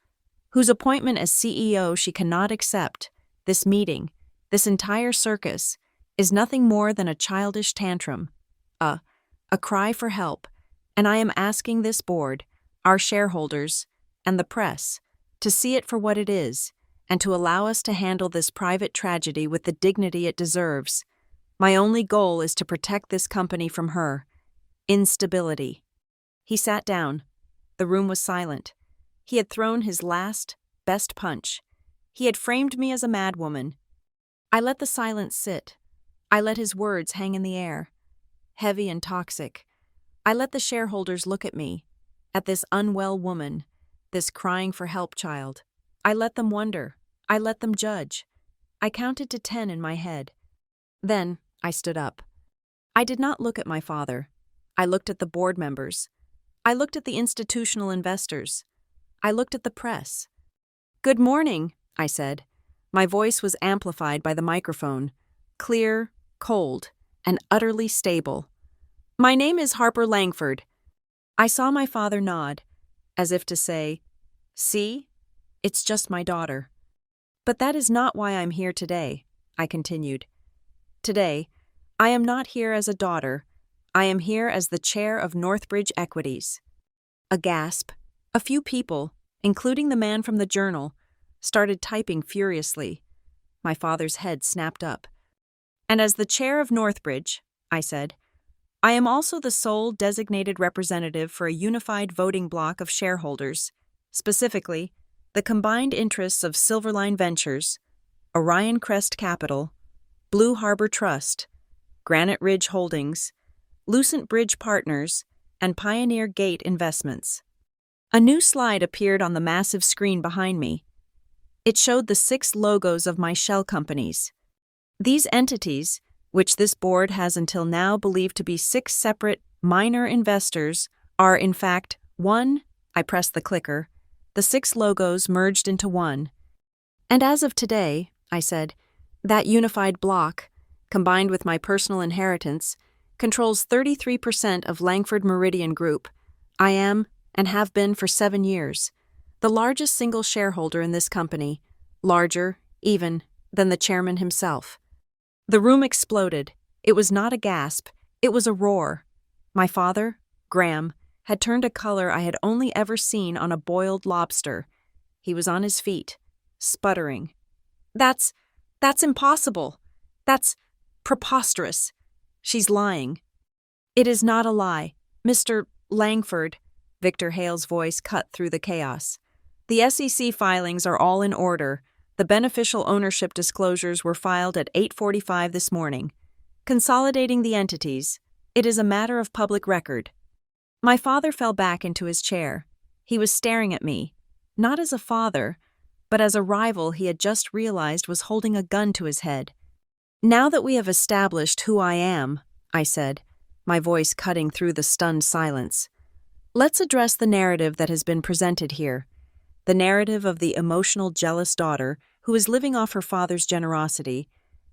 whose appointment as CEO she cannot accept. This meeting, this entire circus, is nothing more than a childish tantrum, a cry for help, and I am asking this board, our shareholders, and the press, to see it for what it is, and to allow us to handle this private tragedy with the dignity it deserves. My only goal is to protect this company from her instability. He sat down. The room was silent. He had thrown his last, best punch. He had framed me as a madwoman. I let the silence sit. I let his words hang in the air, heavy and toxic. I let the shareholders look at me, at this unwell woman, this crying for help child. I let them wonder. I let them judge. I counted to 10 in my head. Then I stood up. I did not look at my father. I looked at the board members. I looked at the institutional investors. I looked at the press. "Good morning," I said. My voice was amplified by the microphone, clear, cold, and utterly stable. "My name is Harper Langford." I saw my father nod, as if to say, "See, it's just my daughter." "But that is not why I'm here today," I continued. "Today, I am not here as a daughter. I am here as the chair of Northbridge Equities." A gasp. A few people, including the man from the Journal, started typing furiously. My father's head snapped up. "And as the chair of Northbridge," I said, "I am also the sole designated representative for a unified voting bloc of shareholders, specifically, the combined interests of Silverline Ventures, Orion Crest Capital, Blue Harbor Trust, Granite Ridge Holdings, Lucent Bridge Partners, and Pioneer Gate Investments." A new slide appeared on the massive screen behind me. It showed the 6 logos of my shell companies. These entities, which this board has until now believed to be 6 separate, minor investors, are in fact one. I pressed the clicker. The 6 logos merged into one. "And as of today," I said, "that unified block, combined with my personal inheritance, controls 33% of Langford Meridian Group. I am, and have been for 7 years, the largest single shareholder in this company, larger, even, than the chairman himself." The room exploded. It was not a gasp, it was a roar. My father, Graham, had turned a color I had only ever seen on a boiled lobster. He was on his feet, sputtering. That's impossible. That's preposterous. She's lying." "It is not a lie. Mr. Langford," Victor Hale's voice cut through the chaos. "The SEC filings are all in order. The beneficial ownership disclosures were filed at 8:45 this morning. Consolidating the entities, it is a matter of public record." My father fell back into his chair. He was staring at me, not as a father, but as a rival he had just realized was holding a gun to his head. "Now that we have established who I am," I said, my voice cutting through the stunned silence, "let's address the narrative that has been presented here. The narrative of the emotional, jealous daughter who is living off her father's generosity,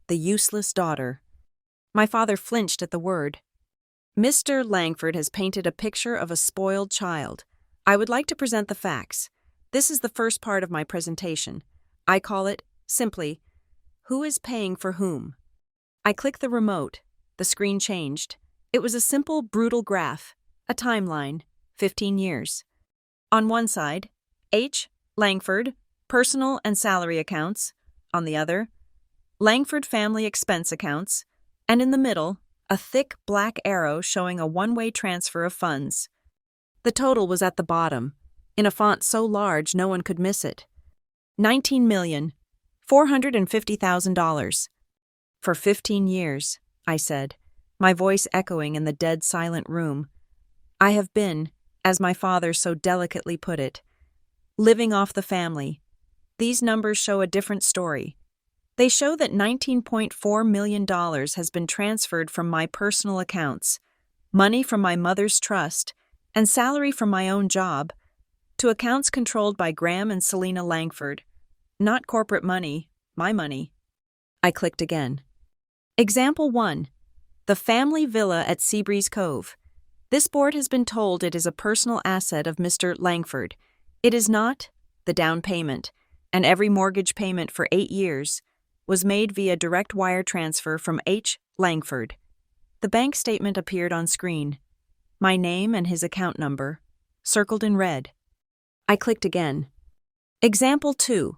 the useless daughter." My father flinched at the word. "Mr. Langford has painted a picture of a spoiled child. I would like to present the facts. This is the first part of my presentation. I call it, simply, Who is Paying for Whom?" I clicked the remote. The screen changed. It was a simple, brutal graph, a timeline, 15 years. On one side, H. Langford, personal and salary accounts. On the other, Langford family expense accounts. And in the middle, a thick black arrow showing a one-way transfer of funds. The total was at the bottom, in a font so large no one could miss it. $19,450,000. "For 15 years, I said, my voice echoing in the dead silent room. "I have been, as my father so delicately put it, living off the family. These numbers show a different story. They show that $19.4 million has been transferred from my personal accounts, money from my mother's trust, and salary from my own job, to accounts controlled by Graham and Selena Langford. Not corporate money, my money." I clicked again. Example 1. The family villa at Seabreeze Cove. This board has been told it is a personal asset of Mr. Langford. It is not. The down payment, and every mortgage payment for 8 years, was made via direct wire transfer from H. Langford. The bank statement appeared on screen. My name and his account number, circled in red. I clicked again. Example 2.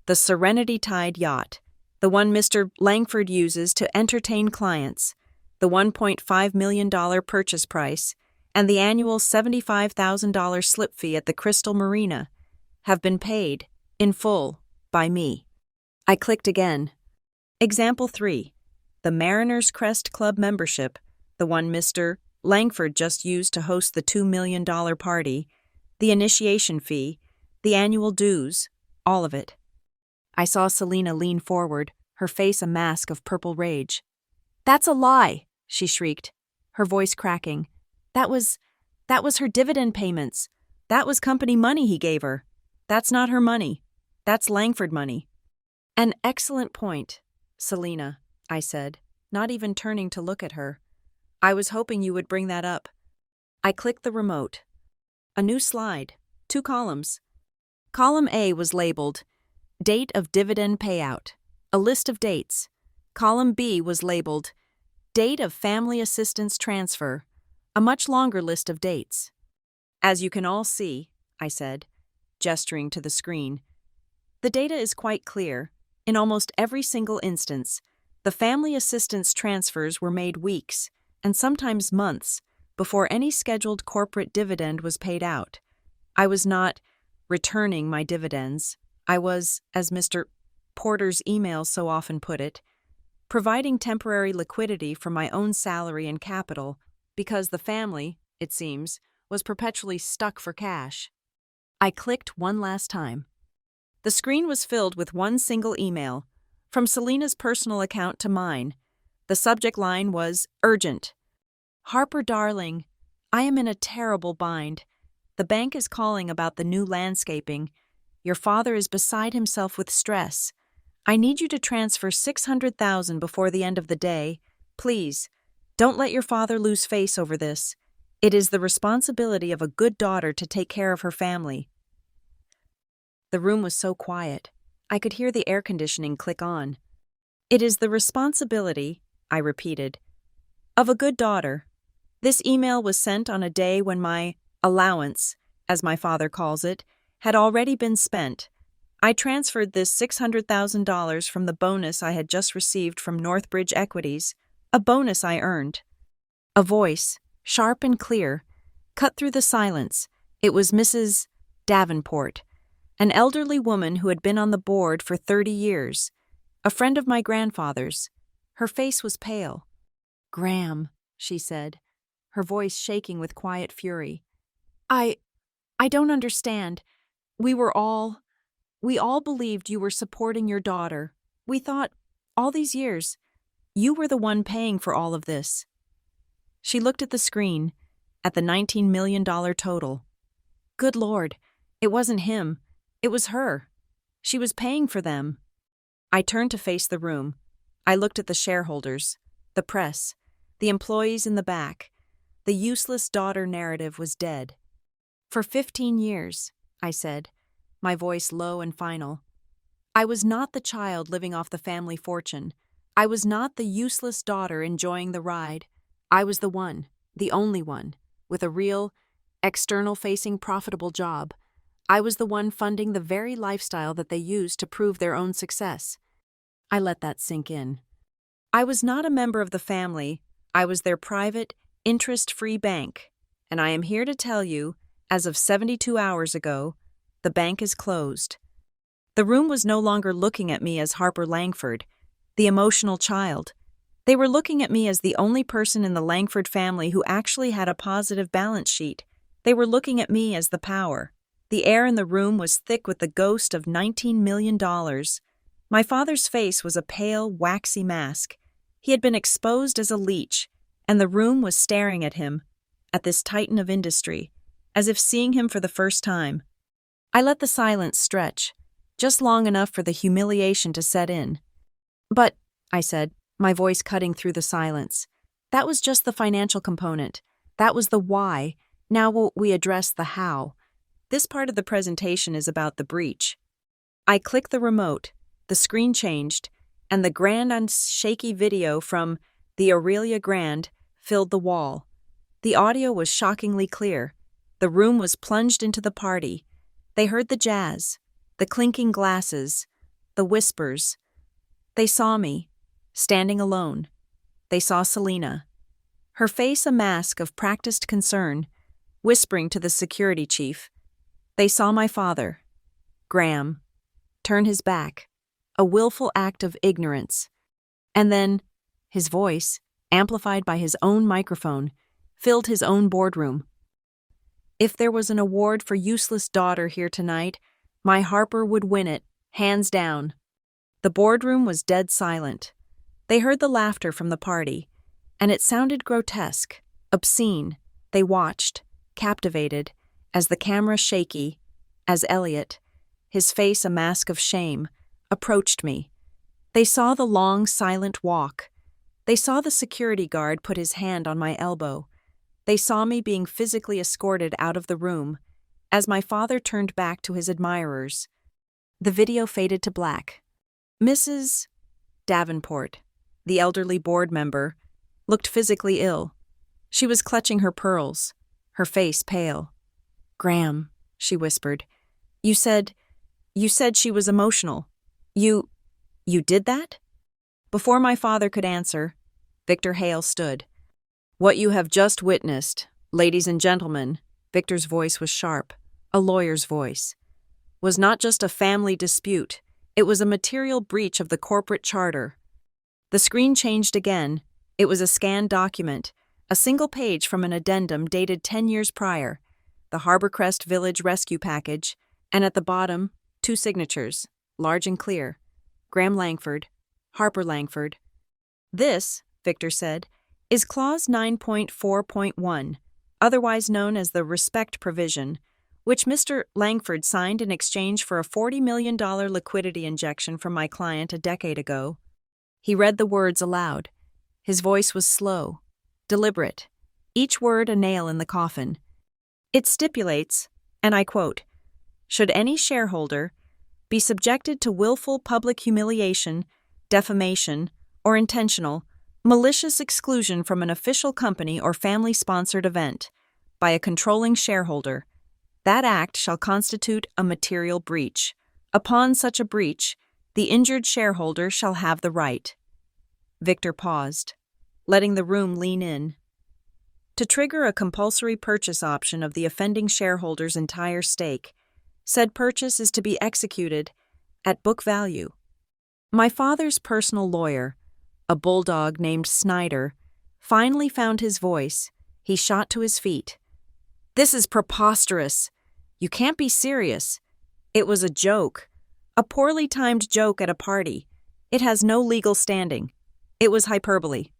the Serenity Tide yacht, the one Mr. Langford uses to entertain clients, the $1.5 million purchase price, and the annual $75,000 slip fee at the Crystal Marina have been paid, in full, by me. I clicked again. Example 3. The Mariners Crest Club membership, the one Mr. Langford just used to host the $2 million party, the initiation fee, the annual dues, all of it. I saw Selina lean forward, her face a mask of purple rage. "That's a lie," she shrieked, her voice cracking. That was her dividend payments. That was company money he gave her. That's not her money. That's Langford money." "An excellent point, Selina," I said, not even turning to look at her. "I was hoping you would bring that up." I clicked the remote. A new slide, 2 columns. Column A was labeled, Date of Dividend Payout, a list of dates. Column B was labeled, Date of Family Assistance Transfer, a much longer list of dates. "As you can all see," I said, gesturing to the screen, "the data is quite clear. In almost every single instance, the family assistance transfers were made weeks, and sometimes months, before any scheduled corporate dividend was paid out. I was not returning my dividends. I was, as Mr. Porter's email so often put it, providing temporary liquidity from my own salary and capital because the family, it seems, was perpetually stuck for cash." I clicked one last time. The screen was filled with one single email, from Selina's personal account to mine. The subject line was urgent. "Harper, darling, I am in a terrible bind. The bank is calling about the new landscaping. Your father is beside himself with stress. I need you to transfer $600,000 before the end of the day. Please, don't let your father lose face over this. It is the responsibility of a good daughter to take care of her family." The room was so quiet, I could hear the air conditioning click on. "It is the responsibility," I repeated, "of a good daughter." This email was sent on a day when my allowance, as my father calls it, had already been spent. I transferred this $600,000 from the bonus I had just received from Northbridge Equities, a bonus I earned. A voice, sharp and clear, cut through the silence. It was Mrs. Davenport, an elderly woman who had been on the board for 30 years, a friend of my grandfather's. Her face was pale. "Graham," she said, her voice shaking with quiet fury. I don't understand. We all believed you were supporting your daughter. We thought, all these years, you were the one paying for all of this." She looked at the screen, at the $19 million total. Good Lord, it wasn't him. It was her. She was paying for them. I turned to face the room. I looked at the shareholders, the press, the employees in the back. The useless daughter narrative was dead. "For 15 years, I said, my voice low and final, "I was not the child living off the family fortune. I was not the useless daughter enjoying the ride. I was the one, the only one, with a real, external-facing profitable job. I was the one funding the very lifestyle that they used to prove their own success." I let that sink in. I was not a member of the family. I was their private, interest-free bank. And I am here to tell you, as of 72 hours ago, the bank is closed. The room was no longer looking at me as Harper Langford, the emotional child. They were looking at me as the only person in the Langford family who actually had a positive balance sheet. They were looking at me as the power. The air in the room was thick with the ghost of $19 million. My father's face was a pale, waxy mask. He had been exposed as a leech, and the room was staring at him, at this titan of industry, as if seeing him for the first time. I let the silence stretch, just long enough for the humiliation to set in. "But," I said, my voice cutting through the silence, "that was just the financial component. That was the why. Now will we address the how? This part of the presentation is about the breach." I clicked the remote, the screen changed, and the grand and shaky video from the Aurelia Grand filled the wall. The audio was shockingly clear. The room was plunged into the party. They heard the jazz, the clinking glasses, the whispers. They saw me, standing alone. They saw Selina, her face a mask of practiced concern, whispering to the security chief. They saw my father, Graham, turn his back, a willful act of ignorance. And then, his voice, amplified by his own microphone, filled his own boardroom. If there was an award for useless daughter here tonight, my Harper would win it, hands down. The boardroom was dead silent. They heard the laughter from the party, and it sounded grotesque, obscene. They watched, captivated, as the camera shaky, as Elliot, his face a mask of shame, approached me. They saw the long, silent walk. They saw the security guard put his hand on my elbow. They saw me being physically escorted out of the room, as my father turned back to his admirers. The video faded to black. Mrs. Davenport, the elderly board member, looked physically ill. She was clutching her pearls, her face pale. "Graham," she whispered, you said she was emotional. You did that?" Before my father could answer, Victor Hale stood. "What you have just witnessed, ladies and gentlemen," Victor's voice was sharp, a lawyer's voice, "was not just a family dispute, it was a material breach of the corporate charter." The screen changed again. It was a scanned document, a single page from an addendum dated 10 years prior, the Harborcrest Village Rescue Package, and at the bottom, 2 signatures, large and clear. Graham Langford, Harper Langford. "This," Victor said, "is Clause 9.4.1, otherwise known as the Respect Provision, which Mr. Langford signed in exchange for a $40 million liquidity injection from my client a decade ago." He read the words aloud. His voice was slow, deliberate, each word a nail in the coffin. "It stipulates, and I quote, should any shareholder be subjected to willful public humiliation, defamation, or intentional, malicious exclusion from an official company or family-sponsored event by a controlling shareholder, that act shall constitute a material breach. Upon such a breach, the injured shareholder shall have the right." Victor paused, letting the room lean in. "To trigger a compulsory purchase option of the offending shareholder's entire stake, said purchase is to be executed at book value." My father's personal lawyer, a bulldog named Snyder, finally found his voice. He shot to his feet. "This is preposterous. You can't be serious. It was a joke. A poorly timed joke at a party. It has no legal standing. It was hyperbole."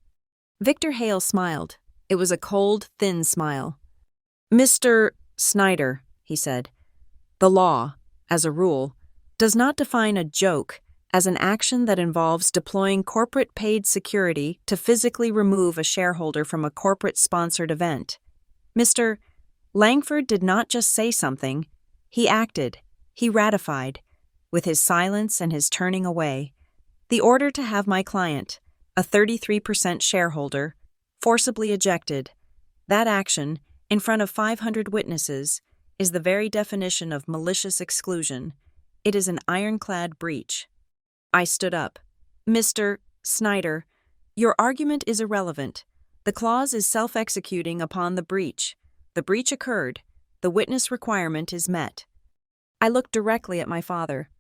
Victor Hale smiled. It was a cold, thin smile. "Mr. Snyder," he said, "the law, as a rule, does not define a joke as an action that involves deploying corporate paid security to physically remove a shareholder from a corporate-sponsored event. Mr. Langford did not just say something, he acted, he ratified, with his silence and his turning away, the order to have my client, a 33% shareholder, forcibly ejected. That action, in front of 500 witnesses, is the very definition of malicious exclusion. It is an ironclad breach." I stood up. "Mr. Snyder, your argument is irrelevant. The clause is self-executing upon the breach. The breach occurred. The witness requirement is met." I looked directly at my father.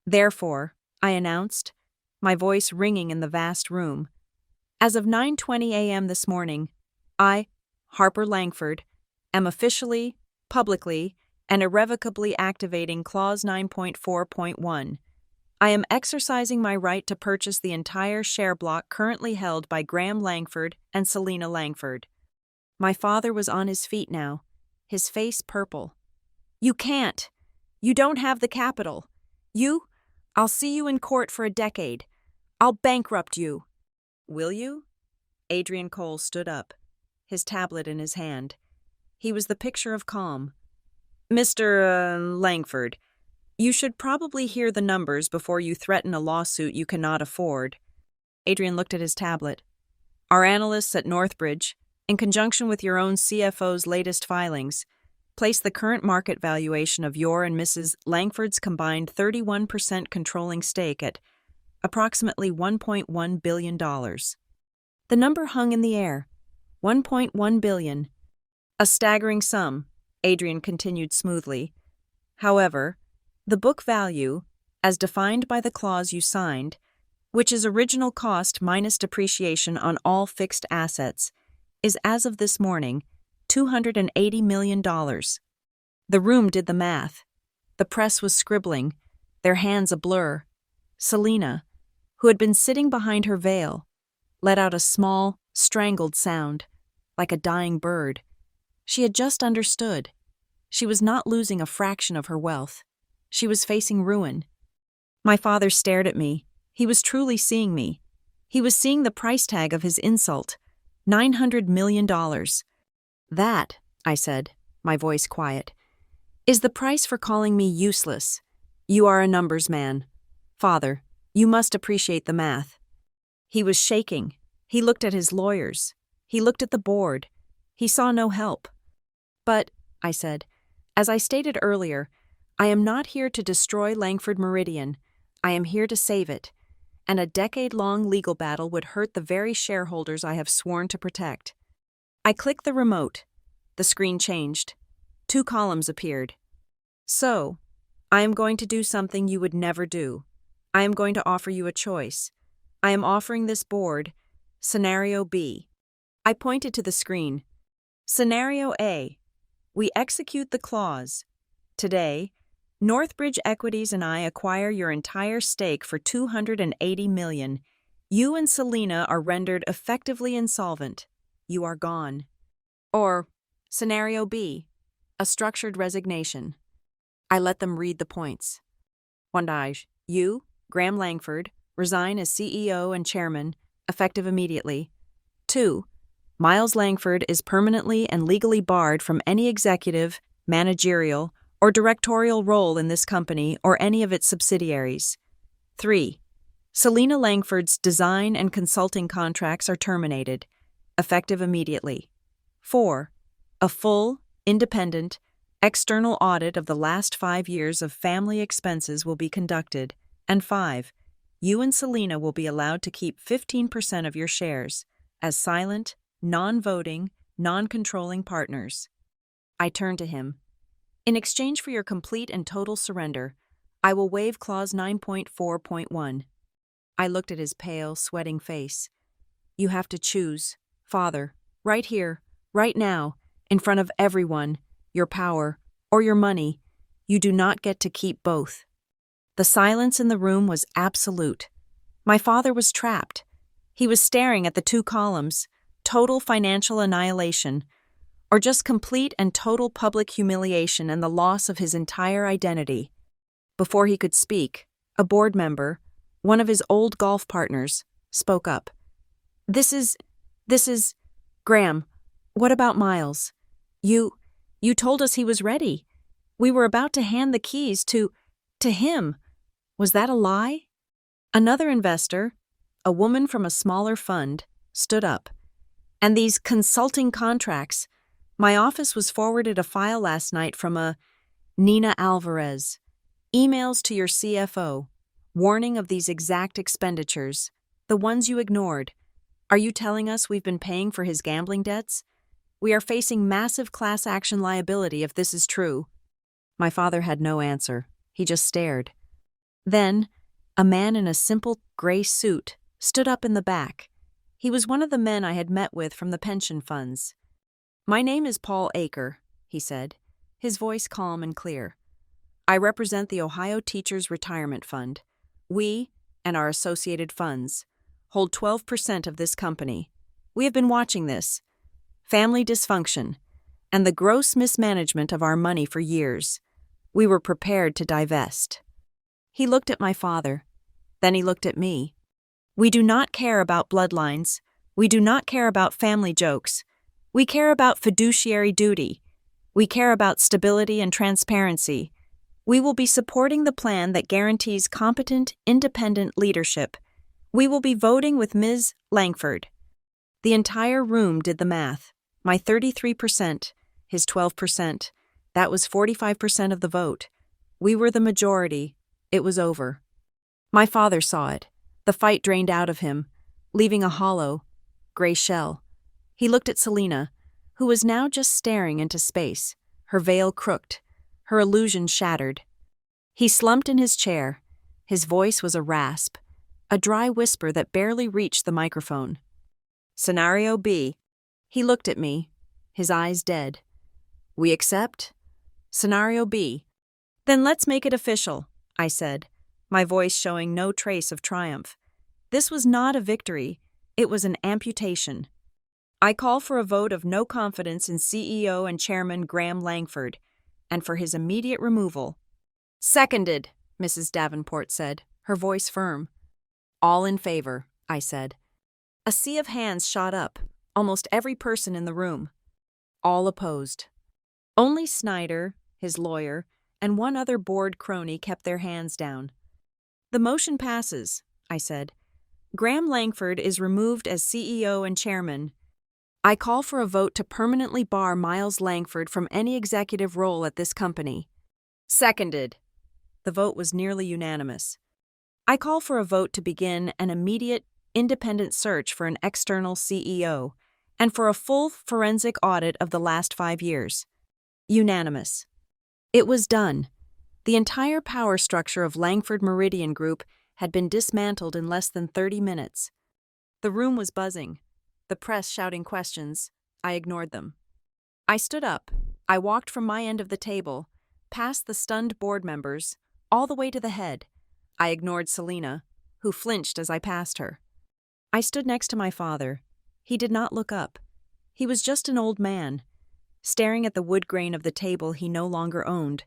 "Therefore," I announced, my voice ringing in the vast room, "as of 9:20 a.m. this morning, I, Harper Langford, am officially, publicly, and irrevocably activating Clause 9.4.1. I am exercising my right to purchase the entire share block currently held by Graham Langford and Selina Langford." My father was on his feet now, his face purple. "You can't. You don't have the capital. I'll see you in court for a decade. I'll bankrupt you." "Will you?" Adrian Cole stood up, his tablet in his hand. He was the picture of calm. "Mr. Langford, you should probably hear the numbers before you threaten a lawsuit you cannot afford." Adrian looked at his tablet. "Our analysts at Northbridge, in conjunction with your own CFO's latest filings, Place the current market valuation of your and Mrs. Langford's combined 31% controlling stake at approximately $1.1 billion. The number hung in the air. $1.1 billion. A staggering sum, Adrian continued smoothly. However, the book value, as defined by the clause you signed, which is original cost minus depreciation on all fixed assets, is as of this morning, $280 million. The room did the math. The press was scribbling, their hands a blur. Selina, who had been sitting behind her veil, let out a small, strangled sound, like a dying bird. She had just understood. She was not losing a fraction of her wealth. She was facing ruin. My father stared at me. He was truly seeing me. He was seeing the price tag of his insult. $900 million. That, I said, my voice quiet, is the price for calling me useless. You are a numbers man. Father, you must appreciate the math. He was shaking. He looked at his lawyers. He looked at the board. He saw no help. But, I said, as I stated earlier, I am not here to destroy Langford Meridian. I am here to save it. And a decade-long legal battle would hurt the very shareholders I have sworn to protect. I clicked the remote. The screen changed. 2 columns appeared. So, I am going to do something you would never do. I am going to offer you a choice. I am offering this board Scenario B. I pointed to the screen. Scenario A. We execute the clause. Today, Northbridge Equities and I acquire your entire stake for $280 million. You and Selina are rendered effectively insolvent. You are gone. Or, Scenario B. A structured resignation. I let them read the points. 1. You, Graham Langford, resign as CEO and chairman, effective immediately. 2. Miles Langford is permanently and legally barred from any executive, managerial, or directorial role in this company or any of its subsidiaries. 3. Selina Langford's design and consulting contracts are terminated, effective immediately. 4. A full, independent, external audit of the last 5 years of family expenses will be conducted. And 5. You and Selina will be allowed to keep 15% of your shares as silent, non-voting, non-controlling partners. I turned to him. In exchange for your complete and total surrender, I will waive Clause 9.4.1. I looked at his pale, sweating face. You have to choose, Father, right here, right now, in front of everyone, your power, or your money. You do not get to keep both. The silence in the room was absolute. My father was trapped. He was staring at the 2 columns, total financial annihilation, or just complete and total public humiliation and the loss of his entire identity. Before he could speak, a board member, one of his old golf partners, spoke up. This is, Graham, what about Miles? You told us he was ready. We were about to hand the keys to him. Was that a lie? Another investor, a woman from a smaller fund, stood up. And these consulting contracts, my office was forwarded a file last night from a Nina Alvarez. Emails to your CFO, warning of these exact expenditures, the ones you ignored. Are you telling us we've been paying for his gambling debts? We are facing massive class action liability if this is true. My father had no answer. He just stared. Then, a man in a simple gray suit stood up in the back. He was one of the men I had met with from the pension funds. My name is Paul Aker, he said, his voice calm and clear. I represent the Ohio Teachers Retirement Fund. We, and our associated funds, hold 12% of this company. We have been watching this family dysfunction and the gross mismanagement of our money for years. We were prepared to divest. He looked at my father. Then he looked at me. We do not care about bloodlines. We do not care about family jokes. We care about fiduciary duty. We care about stability and transparency. We will be supporting the plan that guarantees competent, independent leadership. We will be voting with Ms. Langford. The entire room did the math. My 33%, his 12%, That was 45% of the vote. We were the majority. It was over. My father saw it. The fight drained out of him, leaving a hollow, gray shell. He looked at Selina, who was now just staring into space, her veil crooked, her illusion shattered. He slumped in his chair. His voice was a rasp, a dry whisper that barely reached the microphone. Scenario B. He looked at me, his eyes dead. We accept? Scenario B. Then let's make it official, I said, my voice showing no trace of triumph. This was not a victory, it was an amputation. I call for a vote of no confidence in CEO and Chairman Graham Langford, and for his immediate removal. Seconded, Mrs. Davenport said, her voice firm. All in favor, I said. A sea of hands shot up, almost every person in the room. All opposed. Only Snyder, his lawyer, and one other board crony kept their hands down. The motion passes, I said. Graham Langford is removed as CEO and chairman. I call for a vote to permanently bar Miles Langford from any executive role at this company. Seconded. The vote was nearly unanimous. I call for a vote to begin an immediate, independent search for an external CEO and for a full forensic audit of the last 5 years. Unanimous. It was done. The entire power structure of Langford Meridian Group had been dismantled in less than 30 minutes. The room was buzzing. The press shouting questions. I ignored them. I stood up. I walked from my end of the table, past the stunned board members, all the way to the head. I ignored Selina, who flinched as I passed her. I stood next to my father. He did not look up. He was just an old man, staring at the wood grain of the table he no longer owned.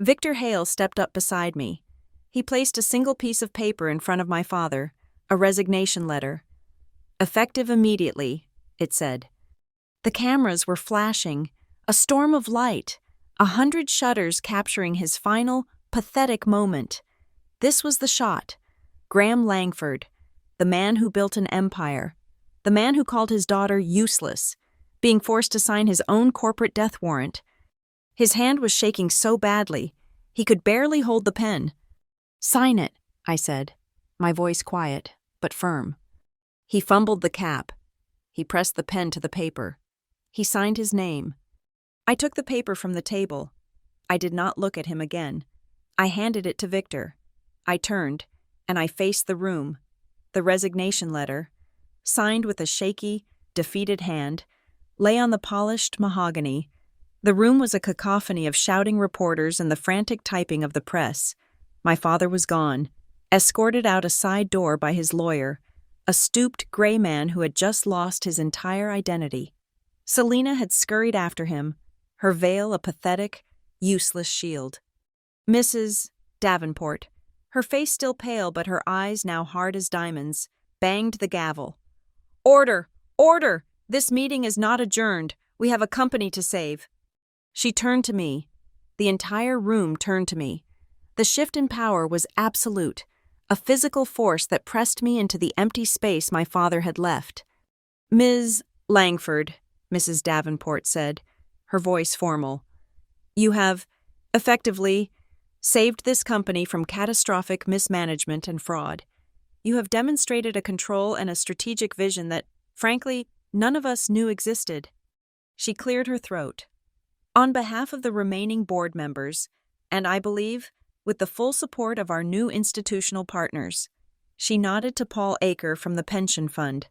Victor Hale stepped up beside me. He placed a single piece of paper in front of my father, a resignation letter. Effective immediately, it said. The cameras were flashing, a storm of light, 100 shutters capturing his final, pathetic moment. This was the shot. Graham Langford, the man who built an empire, the man who called his daughter useless, being forced to sign his own corporate death warrant. His hand was shaking so badly, he could barely hold the pen. Sign it, I said, my voice quiet, but firm. He fumbled the cap. He pressed the pen to the paper. He signed his name. I took the paper from the table. I did not look at him again. I handed it to Victor. I turned, and I faced the room. The resignation letter, signed with a shaky, defeated hand, lay on the polished mahogany. The room was a cacophony of shouting reporters and the frantic typing of the press. My father was gone, escorted out a side door by his lawyer, a stooped gray man who had just lost his entire identity. Selina had scurried after him, her veil a pathetic, useless shield. Mrs. Davenport, her face still pale but her eyes now hard as diamonds, banged the gavel. Order! Order! This meeting is not adjourned. We have a company to save. She turned to me. The entire room turned to me. The shift in power was absolute, a physical force that pressed me into the empty space my father had left. Ms. Langford, Mrs. Davenport said, her voice formal. You have, effectively, saved this company from catastrophic mismanagement and fraud. You have demonstrated a control and a strategic vision that, frankly, none of us knew existed. She cleared her throat. On behalf of the remaining board members, and I believe, with the full support of our new institutional partners, she nodded to Paul Aker from the pension fund.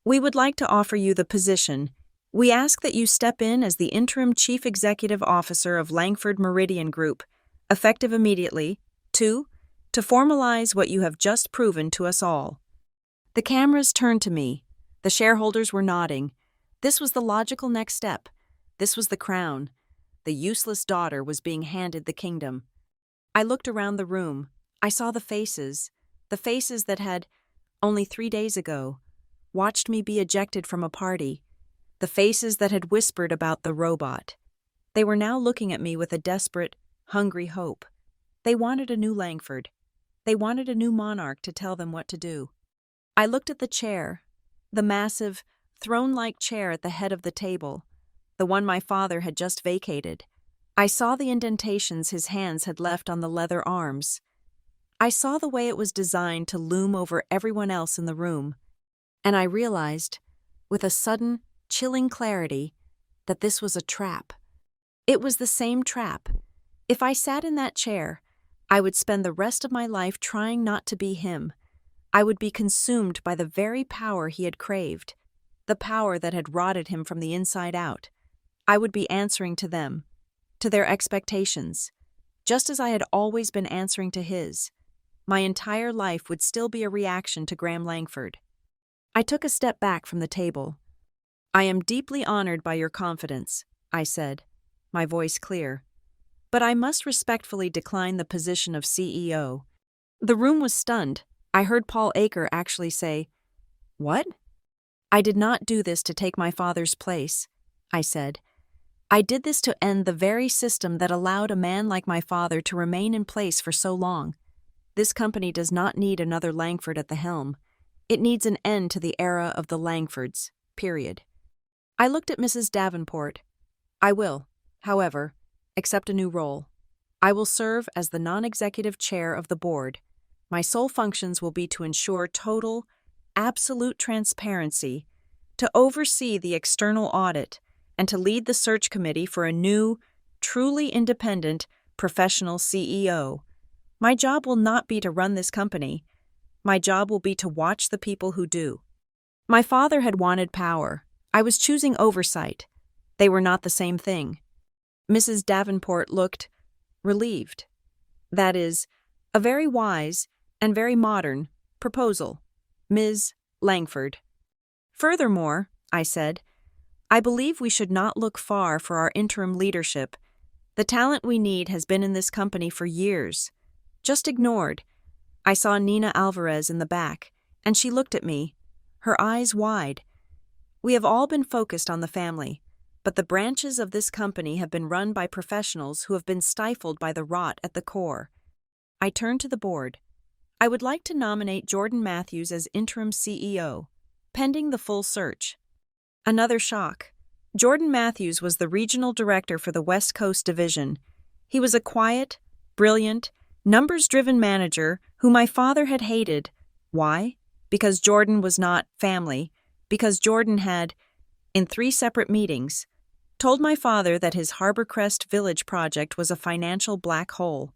We would like to offer you the position. We ask that you step in as the interim chief executive officer of Langford Meridian Group, effective immediately. 2. To formalize what you have just proven to us all. The cameras turned to me. The shareholders were nodding. This was the logical next step. This was the crown. The useless daughter was being handed the kingdom. I looked around the room. I saw the faces that had, only 3 days ago, watched me be ejected from a party, the faces that had whispered about the robot. They were now looking at me with a desperate, hungry hope. They wanted a new Langford. They wanted a new monarch to tell them what to do. I looked at the chair, the massive, throne-like chair at the head of the table, the one my father had just vacated. I saw the indentations his hands had left on the leather arms. I saw the way it was designed to loom over everyone else in the room, and I realized, with a sudden, chilling clarity, that this was a trap. It was the same trap. If I sat in that chair, I would spend the rest of my life trying not to be him. I would be consumed by the very power he had craved, the power that had rotted him from the inside out. I would be answering to them, to their expectations, just as I had always been answering to his. My entire life would still be a reaction to Graham Langford. I took a step back from the table. "I am deeply honored by your confidence," I said, my voice clear. "But I must respectfully decline the position of CEO." The room was stunned. I heard Paul Aker actually say, "What?" "I did not do this to take my father's place," I said. "I did this to end the very system that allowed a man like my father to remain in place for so long. This company does not need another Langford at the helm. It needs an end to the era of the Langfords, period." I looked at Mrs. Davenport. "I will, however, accept a new role. I will serve as the non-executive chair of the board. My sole functions will be to ensure total, absolute transparency, to oversee the external audit, and to lead the search committee for a new, truly independent, professional CEO. My job will not be to run this company. My job will be to watch the people who do." My father had wanted power. I was choosing oversight. They were not the same thing. Mrs. Davenport looked relieved. "That is a very wise and very modern proposal, Ms. Langford. Furthermore," I said, "I believe we should not look far for our interim leadership. The talent we need has been in this company for years, just ignored." I saw Nina Alvarez in the back, and she looked at me, her eyes wide. "We have all been focused on the family, but the branches of this company have been run by professionals who have been stifled by the rot at the core." I turned to the board. "I would like to nominate Jordan Matthews as interim CEO, pending the full search." Another shock. Jordan Matthews was the regional director for the West Coast Division. He was a quiet, brilliant, numbers-driven manager who my father had hated. Why? Because Jordan was not family. Because Jordan had, in 3 separate meetings, told my father that his Harborcrest Village project was a financial black hole.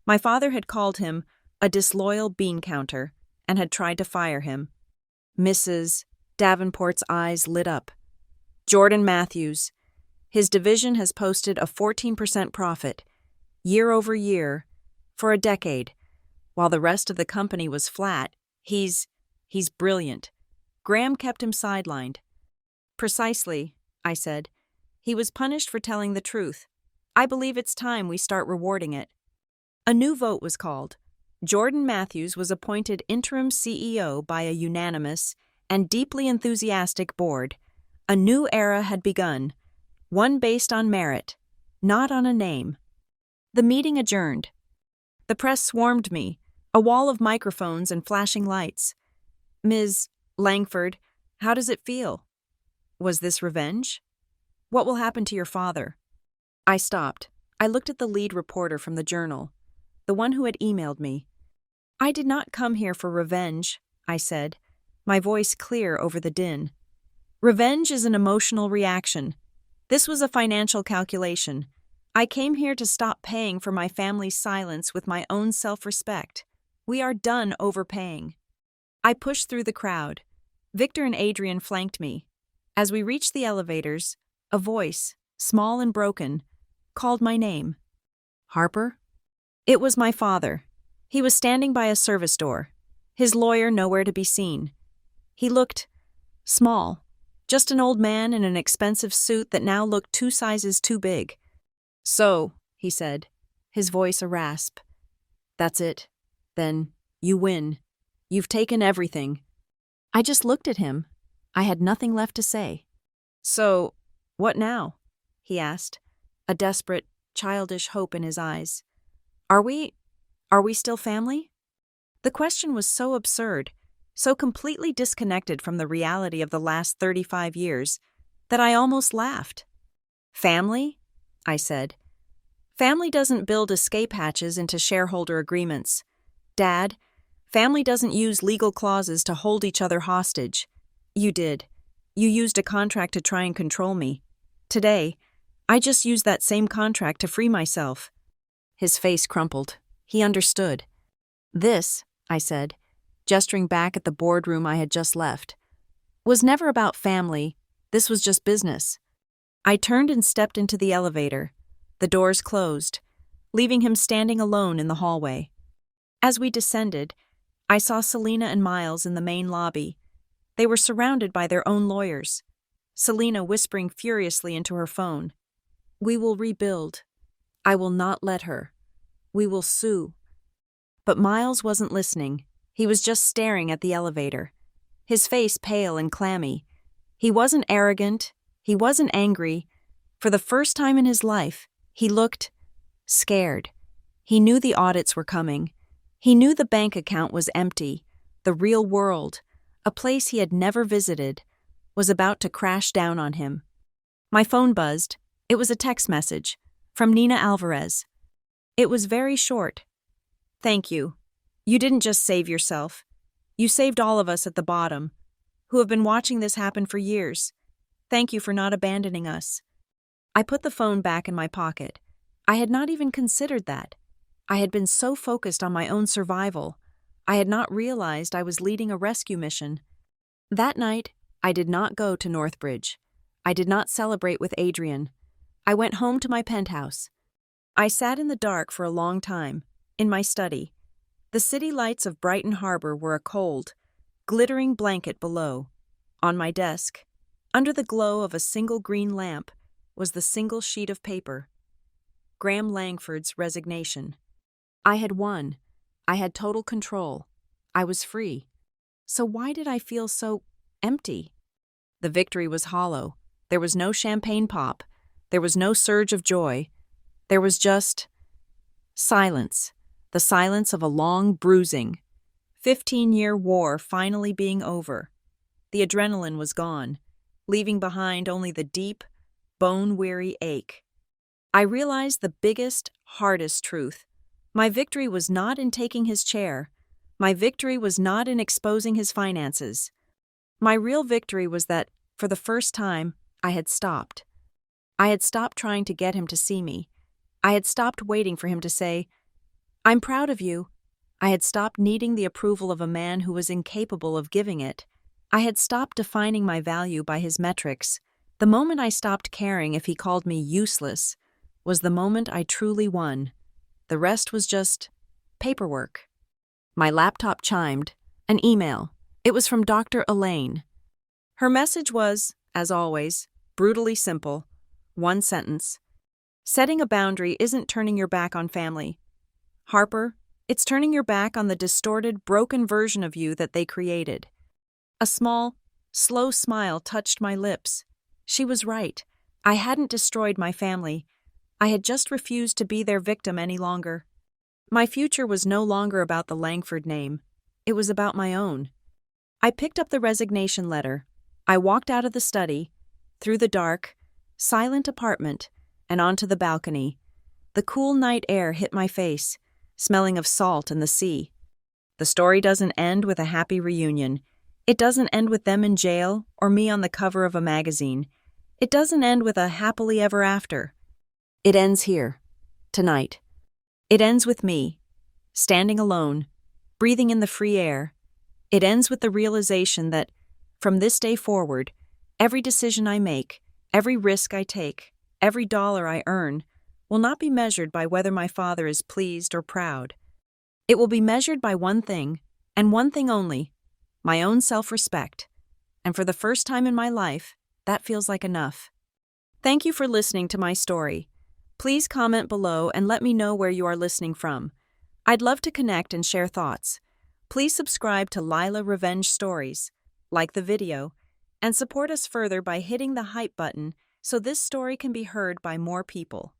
My father had called him a disloyal bean counter and had tried to fire him. Mrs. Davenport's eyes lit up. "Jordan Matthews. His division has posted a 14% profit, year over year, for a decade. While the rest of the company was flat, he's brilliant. Graham kept him sidelined." "Precisely," I said. "He was punished for telling the truth. I believe it's time we start rewarding it." A new vote was called. Jordan Matthews was appointed interim CEO by a unanimous and deeply enthusiastic board. A new era had begun, one based on merit, not on a name. The meeting adjourned. The press swarmed me, a wall of microphones and flashing lights. "Ms. Langford, how does it feel? Was this revenge? What will happen to your father?" I stopped. I looked at the lead reporter from the Journal, the one who had emailed me. "I did not come here for revenge," I said, my voice clear over the din. "Revenge is an emotional reaction. This was a financial calculation. I came here to stop paying for my family's silence with my own self-respect. We are done overpaying." I pushed through the crowd. Victor and Adrian flanked me. As we reached the elevators, a voice, small and broken, called my name. "Harper?" It was my father. He was standing by a service door, his lawyer nowhere to be seen. He looked small, just an old man in an expensive suit that now looked 2 sizes too big. "So," he said, his voice a rasp. "That's it. Then, you win. You've taken everything." I just looked at him. I had nothing left to say. "So, what now?" he asked, a desperate, childish hope in his eyes. Are we still family?" The question was so absurd, so completely disconnected from the reality of the last 35 years, that I almost laughed. "Family?" I said. Family doesn't build escape hatches into shareholder agreements. Dad, family doesn't use legal clauses to hold each other hostage. You did. You used a contract to try and control me. Today, I just used that same contract to free myself. His face crumpled. He understood. This, I said, gesturing back at the boardroom I had just left, was never about family. This was just business. I turned and stepped into the elevator. The doors closed, leaving him standing alone in the hallway. As we descended, I saw Selena and Miles in the main lobby. They were surrounded by their own lawyers. Selena whispering furiously into her phone. "We will rebuild. I will not let her. We will sue." But Miles wasn't listening. He was just staring at the elevator, his face pale and clammy. He wasn't arrogant. He wasn't angry. For the first time in his life, he looked scared. He knew the audits were coming. He knew the bank account was empty. The real world, a place he had never visited, was about to crash down on him. My phone buzzed. It was a text message from Nina Alvarez. It was very short. "Thank you. You didn't just save yourself. You saved all of us at the bottom, who have been watching this happen for years. Thank you for not abandoning us." I put the phone back in my pocket. I had not even considered that. I had been so focused on my own survival, I had not realized I was leading a rescue mission. That night, I did not go to Northbridge. I did not celebrate with Adrian. I went home to my penthouse. I sat in the dark for a long time, in my study. The city lights of Brighton Harbor were a cold, glittering blanket below. On my desk, under the glow of a single green lamp, was the single sheet of paper. Graham Langford's resignation. I had won. I had total control. I was free. So why did I feel so empty? The victory was hollow. There was no champagne pop. There was no surge of joy. There was just silence. The silence of a long bruising. 15-year war finally being over. The adrenaline was gone, leaving behind only the deep, bone-weary ache. I realized the biggest, hardest truth. My victory was not in taking his chair. My victory was not in exposing his finances. My real victory was that, for the first time, I had stopped. I had stopped trying to get him to see me. I had stopped waiting for him to say, "I'm proud of you." I had stopped needing the approval of a man who was incapable of giving it. I had stopped defining my value by his metrics. The moment I stopped caring if he called me useless was the moment I truly won. The rest was just paperwork. My laptop chimed. An email. It was from Dr. Elaine. Her message was, as always, brutally simple. One sentence. "Setting a boundary isn't turning your back on family. Harper, it's turning your back on the distorted, broken version of you that they created." A small, slow smile touched my lips. She was right. I hadn't destroyed my family. I had just refused to be their victim any longer. My future was no longer about the Langford name. It was about my own. I picked up the resignation letter. I walked out of the study, through the dark, silent apartment, and onto the balcony. The cool night air hit my face, smelling of salt and the sea. The story doesn't end with a happy reunion. It doesn't end with them in jail or me on the cover of a magazine. It doesn't end with a happily ever after. It ends here, tonight. It ends with me, standing alone, breathing in the free air. It ends with the realization that, from this day forward, every decision I make, every risk I take, every dollar I earn, will not be measured by whether my father is pleased or proud. It will be measured by one thing, and one thing only, my own self-respect. And for the first time in my life, that feels like enough. Thank you for listening to my story. Please comment below and let me know where you are listening from. I'd love to connect and share thoughts. Please subscribe to Lila Revenge Stories, like the video, and support us further by hitting the hype button so this story can be heard by more people.